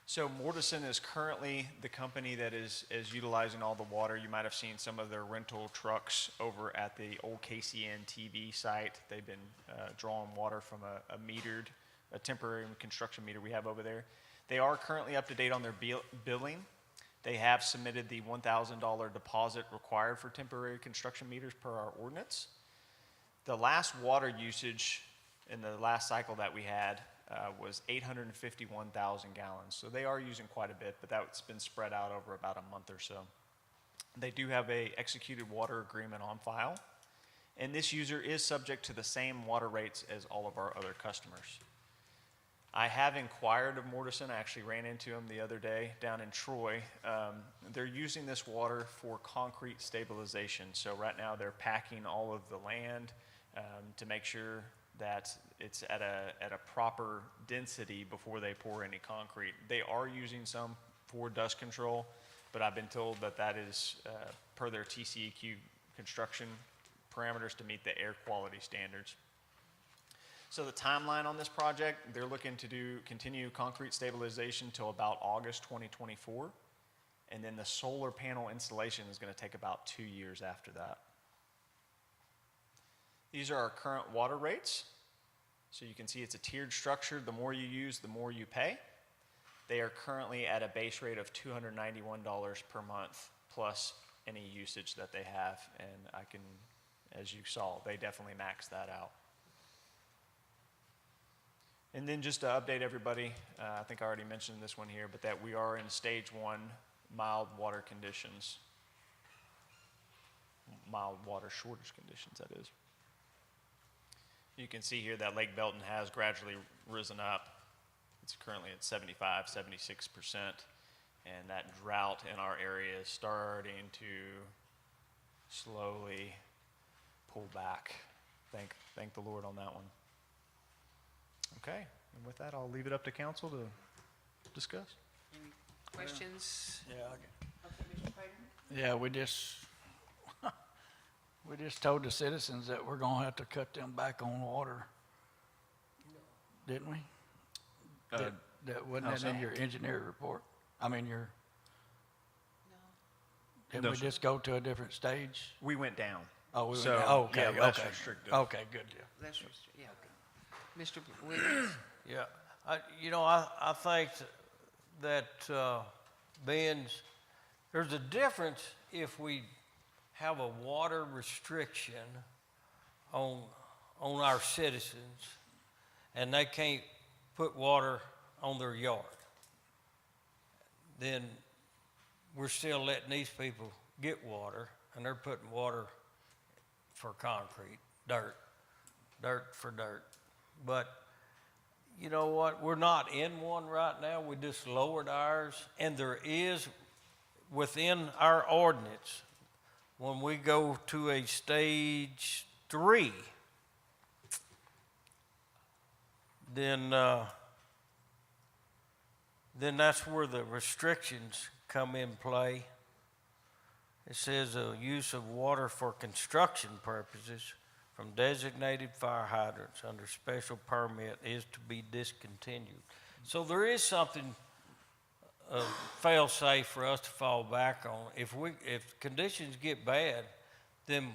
So Mortison is currently the company that is utilizing all the water. You might have seen some of their rental trucks over at the old KCN TV site. They've been drawing water from a temporary construction meter we have over there. They are currently up to date on their billing. They have submitted the $1,000 deposit required for temporary construction meters per our ordinance. The last water usage in the last cycle that we had was 851,000 gallons. So they are using quite a bit, but that's been spread out over about a month or so. They do have a executed water agreement on file, and this user is subject to the same water rates as all of our other customers. I have inquired of Mortison. I actually ran into them the other day down in Troy. They're using this water for concrete stabilization. So right now they're packing all of the land to make sure that it's at a proper density before they pour any concrete. They are using some for dust control, but I've been told that that is per their TCEQ construction parameters to meet the air quality standards. So the timeline on this project, they're looking to continue concrete stabilization till about August 2024, and then the solar panel installation is going to take about 2 years after that. These are our current water rates. So you can see it's a tiered structure. The more you use, the more you pay. They are currently at a base rate of $291 per month plus any usage that they have. And I can, as you saw, they definitely max that out. And then just to update everybody, I think I already mentioned this one here, but that we are in stage 1 mild water conditions. Mild water shortage conditions, that is. You can see here that Lake Belton has gradually risen up. It's currently at 75, 76%, and that drought in our area is starting to slowly pull back. Thank the Lord on that one. Okay, and with that, I'll leave it up to council to discuss. Any questions? Yeah, we just told the citizens that we're gonna have to cut them back on water, didn't we? That wasn't that in your engineer report? I mean, your. Didn't No, we sir. just go to a different stage? We went down. Oh, we So, went, okay, yeah, less okay. restrictive. Okay, good deal. Less yeah. Mr. Williams? Yeah, I think that there's a difference if we have a water restriction on our citizens and they can't put water on their yard. Then we're still letting these people get water, and they're putting water for concrete, dirt for dirt. But you know what? We're not in one right now. We just lowered ours, and there is within our ordinance, when we go to a stage 3, then that's where the restrictions come in play. It says use of water for construction purposes from designated fire hydrants under special permit is to be discontinued. So there is something fail-safe for us to fall back on. If conditions get bad, then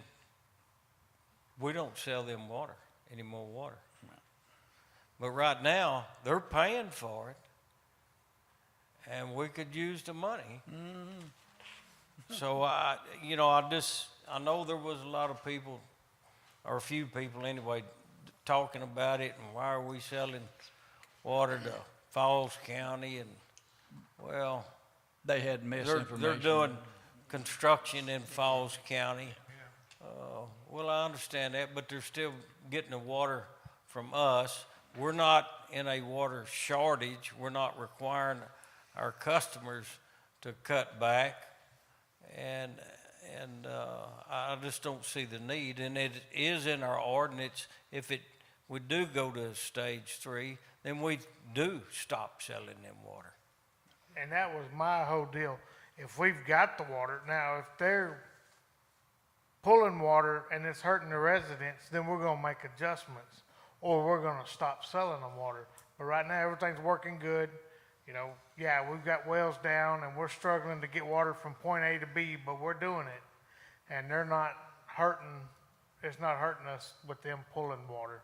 we don't sell them water, any more water. But right now, they're paying for it, and we could use the money. So I know there was a lot of people, or a few people anyway, talking about it, and why are we selling water to Falls County? And well, They had misinformation. they're doing construction in Falls County. Well, I understand that, but they're still getting the water from us. We're not in a water shortage. We're not requiring our customers to cut back, and I just don't see the need. And it is in our ordinance. If we do go to stage 3, then we do stop selling them water. And that was my whole deal. If we've got the water, now if they're pulling water and it's hurting the residents, then we're gonna make adjustments, or we're gonna stop selling them water. But right now, everything's working good. You know, yeah, we've got wells down and we're struggling to get water from point A to B, but we're doing it. And they're not hurting, it's not hurting us with them pulling water.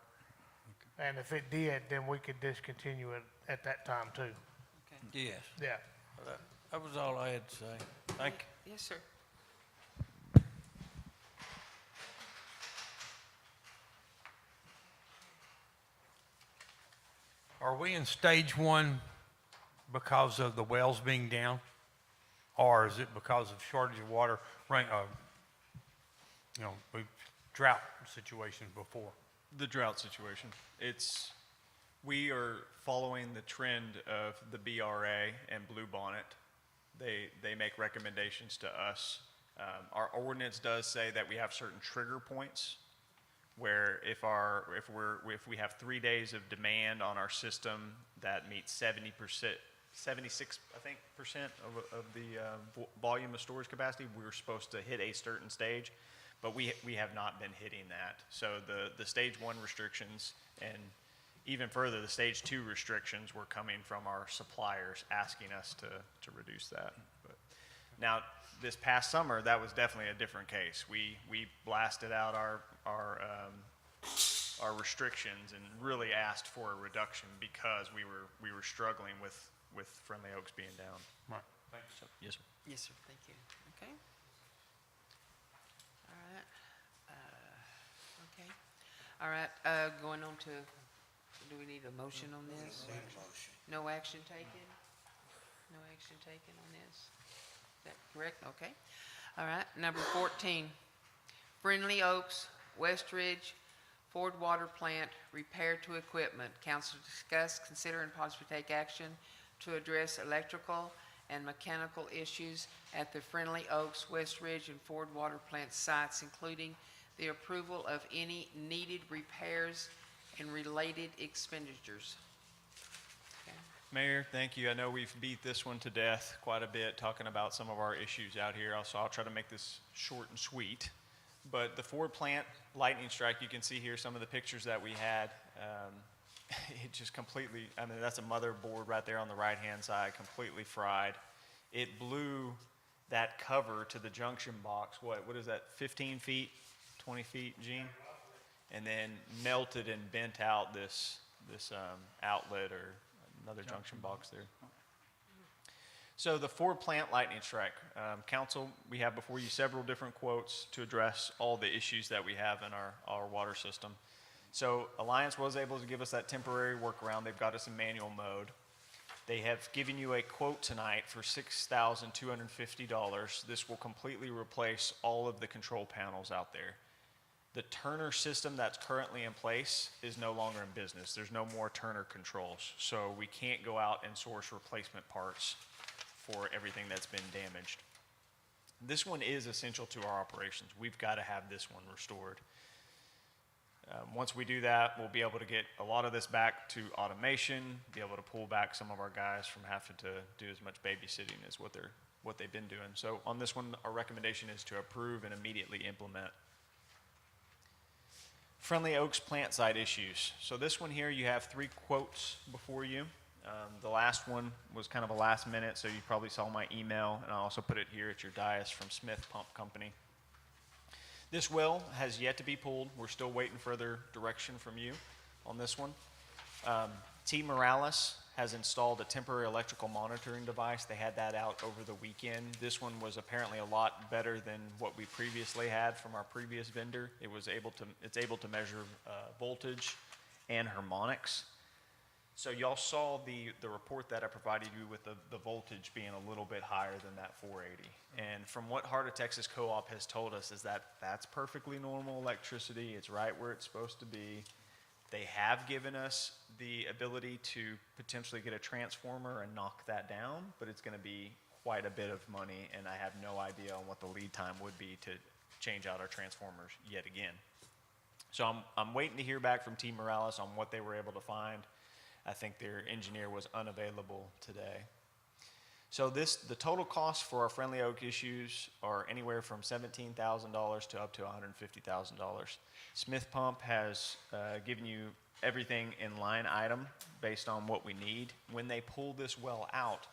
And if it did, then we could discontinue it at that time too. Yes. Yeah. That was all I had to say. Thank you. Yes, sir. Are we in stage 1 because of the wells being down? Or is it because of shortage of water, we've drought situations before? The drought situation. We are following the trend of the BRA and Bluebonnet. They make recommendations to us. Our ordinance does say that we have certain trigger points where if we have 3 days of demand on our system that meets 76, I think, percent of the volume of storage capacity, we're supposed to hit a certain stage, but we have not been hitting that. So the stage 1 restrictions, and even further, the stage 2 restrictions were coming from our suppliers asking us to reduce that. But now, this past summer, that was definitely a different case. We blasted out our restrictions and really asked for a reduction because we were struggling with Friendly Oaks being down. Right. Thanks. So, yes, sir. Yes, sir. Thank you. Okay. All right. Okay. All right, going on to, do we need a motion on this? No action taken? No action taken on this? Is that correct? Okay. All right, number 14, Friendly Oaks, West Ridge, Ford Water Plant, repair to equipment. Council discuss, consider, and possibly take action to address electrical and mechanical issues at the Friendly Oaks, West Ridge, and Ford Water Plant sites, including the approval of any needed repairs and related expenditures. Okay. Mayor, thank you. I know we've beat this one to death quite a bit, talking about some of our issues out here. So I'll try to make this short and sweet. But the Ford plant lightning strike, you can see here some of the pictures that we had. It just completely, I mean, that's a motherboard right there on the right-hand side, completely fried. It blew that cover to the junction box, what is that, 15 feet, 20 feet, Gene? And then melted and bent out this outlet or another junction box there. So the Ford plant lightning strike. Council, we have before you several different quotes to address all the issues that we have in our water system. So Alliance was able to give us that temporary workaround. They've got us in manual mode. They have given you a quote tonight for $6,250. This will completely replace all of the control panels out there. The Turner system that's currently in place is no longer in business. There's no more Turner controls. So we can't go out and source replacement parts for everything that's been damaged. This one is essential to our operations. We've got to have this one restored. Once we do that, we'll be able to get a lot of this back to automation, be able to pull back some of our guys from having to do as much babysitting as what they've been doing. So on this one, our recommendation is to approve and immediately implement. Friendly Oaks plant site issues. So this one here, you have 3 quotes before you. The last one was kind of a last minute, so you probably saw my email, and I also put it here at your dais from Smith Pump Company. This well has yet to be pulled. We're still waiting further direction from you on this one. T. Morales has installed a temporary electrical monitoring device. They had that out over the weekend. This one was apparently a lot better than what we previously had from our previous vendor. It's able to measure voltage and harmonics. So y'all saw the report that I provided you with the voltage being a little bit higher than that 480. And from what Heart of Texas Co-op has told us is that that's perfectly normal electricity. It's right where it's supposed to be. They have given us the ability to potentially get a transformer and knock that down, but it's going to be quite a bit of money, and I have no idea on what the lead time would be to change out our transformers yet again. So I'm waiting to hear back from T. Morales on what they were able to find. I think their engineer was unavailable today. So the total cost for our Friendly Oak issues are anywhere from $17,000 to up to $150,000. Smith Pump has given you everything in line item based on what we need. When they pull this well out,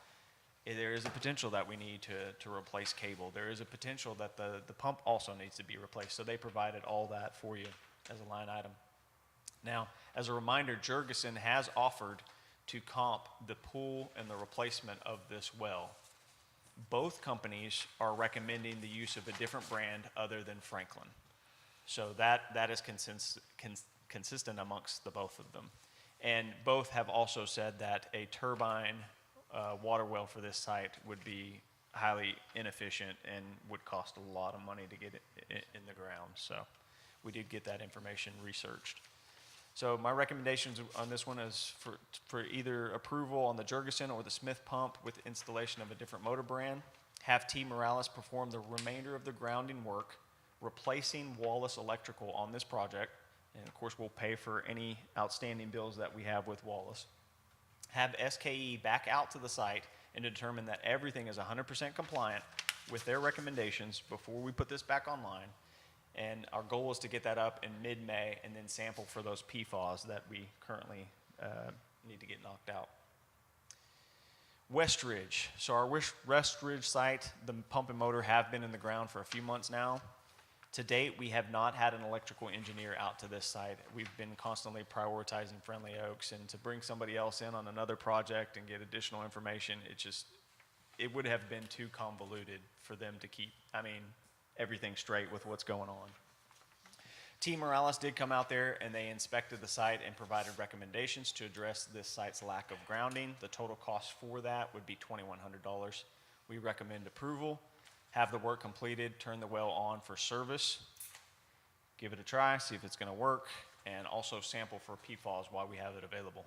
there is a potential that we need to replace cable. There is a potential that the pump also needs to be replaced. So they provided all that for you as a line item. Now, as a reminder, Jurgensen has offered to comp the pull and the replacement of this well. Both companies are recommending the use of a different brand other than Franklin. So that is consistent amongst the both of them. And both have also said that a turbine water well for this site would be highly inefficient and would cost a lot of money to get it in the ground. So we did get that information researched. So my recommendations on this one is for either approval on the Jurgensen or the Smith pump with installation of a different motor brand. Have T. Morales perform the remainder of the grounding work, replacing Wallace Electrical on this project. And of course, we'll pay for any outstanding bills that we have with Wallace. Have SKE back out to the site and determine that everything is 100% compliant with their recommendations before we put this back online. And our goal is to get that up in mid-May and then sample for those PFAS that we currently need to get knocked out. West Ridge. So our West Ridge site, the pump and motor have been in the ground for a few months now. To date, we have not had an electrical engineer out to this site. We've been constantly prioritizing Friendly Oaks, and to bring somebody else in on another project and get additional information, it would have been too convoluted for them to keep. I mean, everything straight with what's going on. Team Morales did come out there and they inspected the site and provided recommendations to address this site's lack of grounding. The total cost for that would be $2,100. We recommend approval, have the work completed, turn the well on for service, give it a try, see if it's going to work, and also sample for PFAS while we have it available.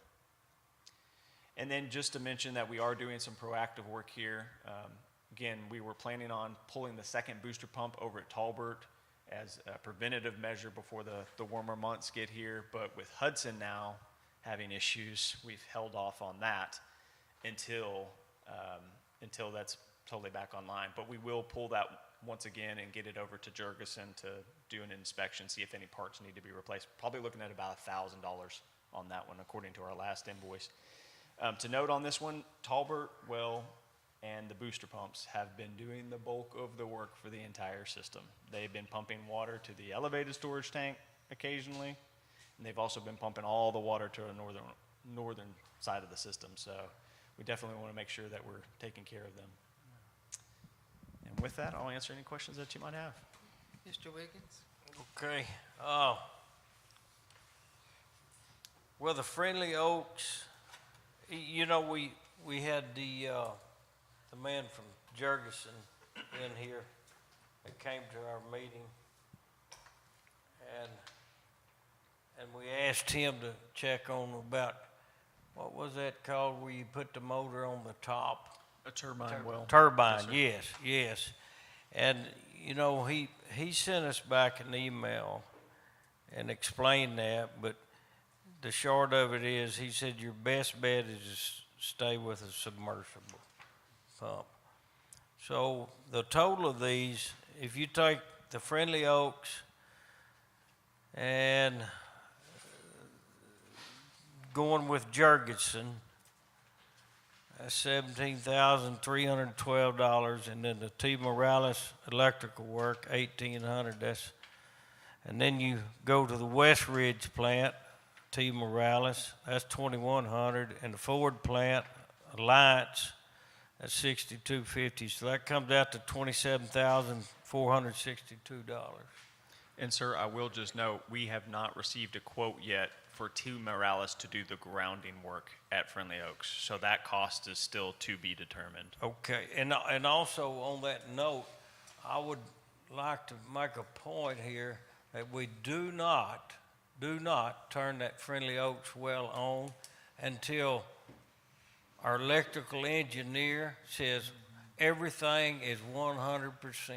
And then just to mention that we are doing some proactive work here. Again, we were planning on pulling the second booster pump over at Talbert as a preventative measure before the warmer months get here. But with Hudson now having issues, we've held off on that until that's totally back online. But we will pull that once again and get it over to Jurgensen to do an inspection, see if any parts need to be replaced. Probably looking at about $1,000 on that one, according to our last invoice. To note on this one, Talbert well and the booster pumps have been doing the bulk of the work for the entire system. They've been pumping water to the elevated storage tank occasionally, and they've also been pumping all the water to the northern side of the system. So we definitely want to make sure that we're taking care of them. And with that, I'll answer any questions that you might have. Mr. Wiggins? Okay. Well, the Friendly Oaks, you know, we had the man from Jurgensen in here that came to our meeting, and we asked him to check on about, what was that called, where you put the motor on the top? A turbine well. Turbine, Yes, yes. And, you know, he sent us back an email and explained that, but the short of it is, he said your best bet is to stay with a submersible pump. So the total of these, if you take the Friendly Oaks and going with Jurgensen, that's $17,312, and then the T. Morales electrical work, $1,800. And then you go to the West Ridge plant, T. Morales, that's $2,100, and the Ford plant, Alliance, that's $6,250. So that comes out to $27,462. And sir, I will just note, we have not received a quote yet for T. Morales to do the grounding work at Friendly Oaks. So that cost is still to be determined. Okay, and also on that note, I would like to make a point here that we do not turn that Friendly Oaks well on until our electrical engineer says everything is 100%.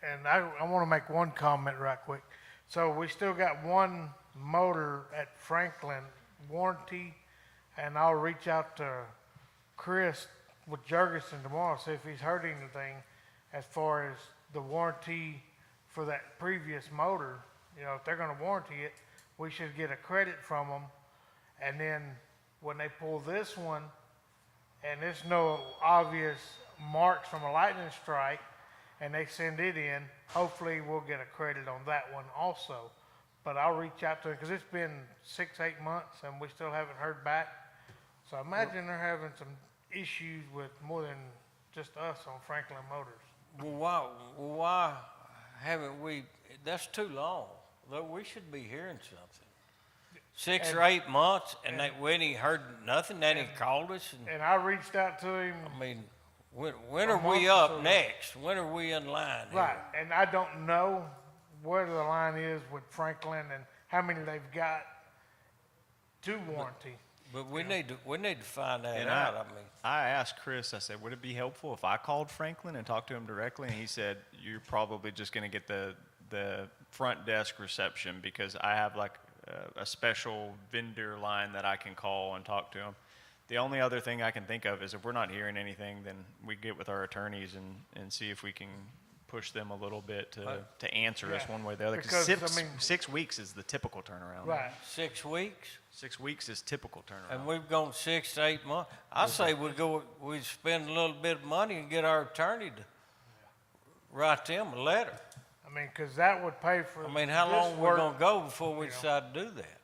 And I want to make one comment right quick. So we still got one motor at Franklin warranty, and I'll reach out to Chris with Jurgensen tomorrow, see if he's heard anything as far as the warranty for that previous motor. You know, if they're going to warranty it, we should get a credit from them. And then when they pull this one, and there's no obvious marks from a lightning strike, and they send it in, hopefully we'll get a credit on that one also. But I'll reach out to them, because it's been 6-8 months and we still haven't heard back. So I imagine they're having some issues with more than just us on Franklin Motors. Well, why haven't we, that's too long. Though we should be hearing something. 6 or 8 months, and we ain't heard nothing, they ain't called us. And I reached out to him. I mean, when are we up next? When are we in line here? Right, and I don't know where the line is with Franklin and how many they've got to warranty. But we need to find that And out. I mean, I asked Chris, I said, would it be helpful if I called Franklin and talked to him directly? And he said, you're probably just going to get the front desk reception, because I have like a special vendor line that I can call and talk to him. The only other thing I can think of is if we're not hearing anything, then we get with our attorneys and see if we can push them a little bit to answer us one way or the other. Because 6 weeks is the typical turnaround. Right. 6 weeks? 6 weeks is typical turnaround. And we've gone 6 to 8 months. I say we spend a little bit of money and get our attorney to write them a letter. I mean, because that would pay for. I mean, how long we're going to go before we decide to do that?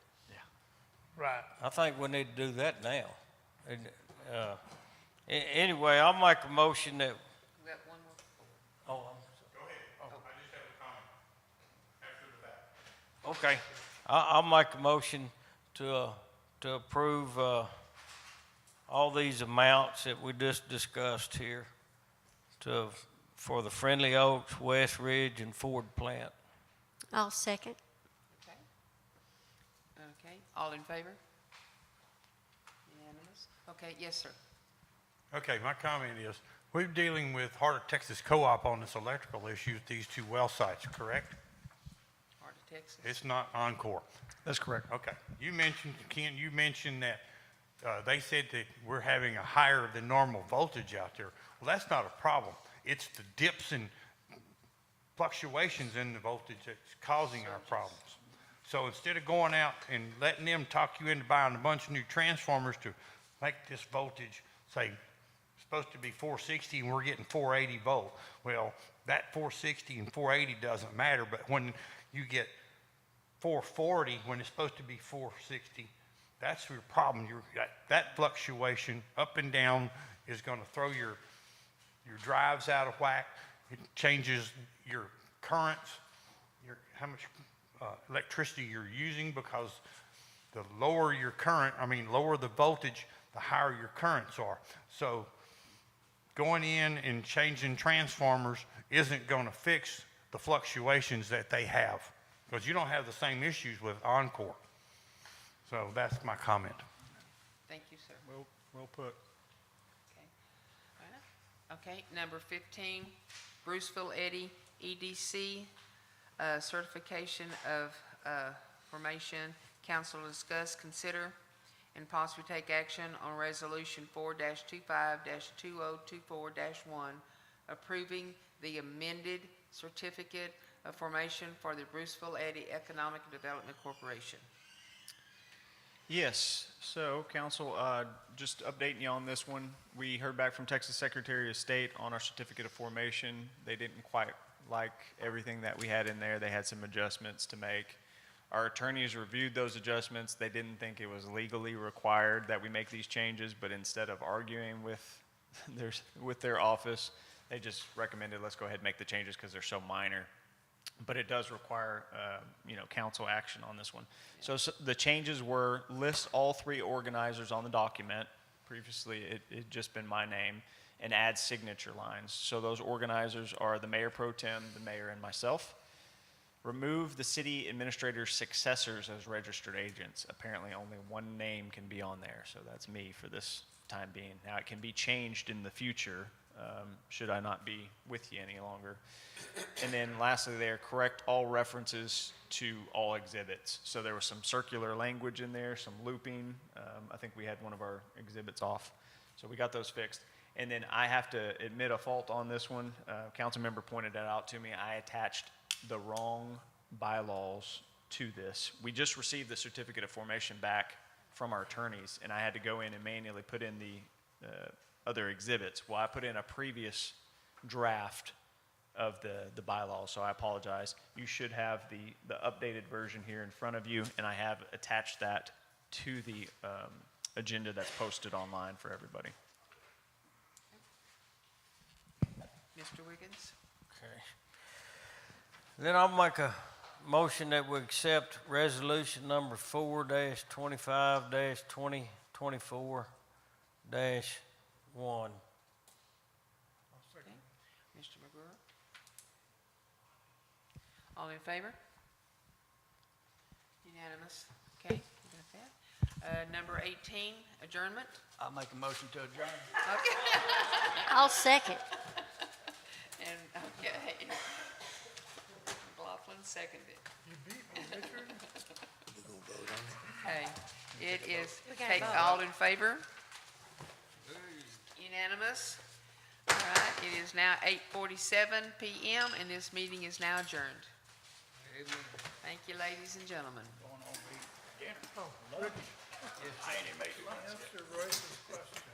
Right. I think we need to do that now. Anyway, I'll make a motion that. We got one more. Oh, I'm Okay, I'll make a motion to approve, all these amounts that we just discussed here for the Friendly Oaks, West Ridge, and Ford plant. I'll second. Okay, all in favor? Unanimous? Okay, yes, sir. Okay, my comment is, we're dealing with Heart of Texas Co-op on this electrical issue with these two well sites, correct? Heart of Texas. It's not Encore. That's correct. Okay. You mentioned, Ken, you mentioned that they said that we're having a higher than normal voltage out there. Well, that's not a problem. It's the dips and fluctuations in the voltage that's causing our problems. So instead of going out and letting them talk you into buying a bunch of new transformers to make this voltage, say, supposed to be 460 and we're getting 480 volt. Well, that 460 and 480 doesn't matter, but when you get 440 when it's supposed to be 460, that's your problem. That fluctuation up and down is going to throw your drives out of whack. It changes your currents, how much electricity you're using, because the lower your current, lower the voltage, the higher your currents are. So going in and changing transformers isn't going to fix the fluctuations that they have, because you don't have the same issues with Encore. So that's my comment. Thank you, sir. Well put. Okay. All right. Okay, number 15, Bruceville-Eddy EDC, certification of formation. Council will discuss, consider, and possibly take action on Resolution 4-25-2024-1, approving the amended certificate of formation for the Bruceville-Eddy Economic Development Corporation. Yes, so council, just updating you on this one. We heard back from Texas Secretary of State on our certificate of formation. They didn't quite like everything that we had in there. They had some adjustments to make. Our attorneys reviewed those adjustments. They didn't think it was legally required that we make these changes, but instead of arguing with their office, they just recommended let's go ahead and make the changes because they're so minor. But it does require, council action on this one. So the changes were list all three organizers on the document. Previously, it had just been my name, and add signature lines. So those organizers are the mayor pro tem, the mayor, and myself. Remove the city administrator's successors as registered agents. Apparently, only one name can be on there, so that's me for this time being. Now, it can be changed in the future, should I not be with you any longer. And then lastly there, correct all references to all exhibits. So there was some circular language in there, some looping. I think we had one of our exhibits off. So we got those fixed. And then I have to admit a fault on this one. Council member pointed that out to me. I attached the wrong bylaws to this. We just received the certificate of formation back from our attorneys, and I had to go in and manually put in the other exhibits. Well, I put in a previous draft of the bylaws, so I apologize. You should have the updated version here in front of you, and I have attached that to the agenda that's posted online for everybody. Mr. Wiggins? Okay. Then I'll make a motion that we accept resolution number 4-25-2024-1. Okay. Mr. McGruer? All in favor? Unanimous. Okay, we got that. Number 18, adjournment. I'll make a motion to adjourn. Okay. I'll second. And, okay. McLaughlin seconded. You beat me, Richard. Okay, it is, We gotta okay, vote. all in favor? Unanimous. All right, it is now 8:47 PM, and this meeting is now adjourned. Thank you, ladies and gentlemen. Answer Royce's question.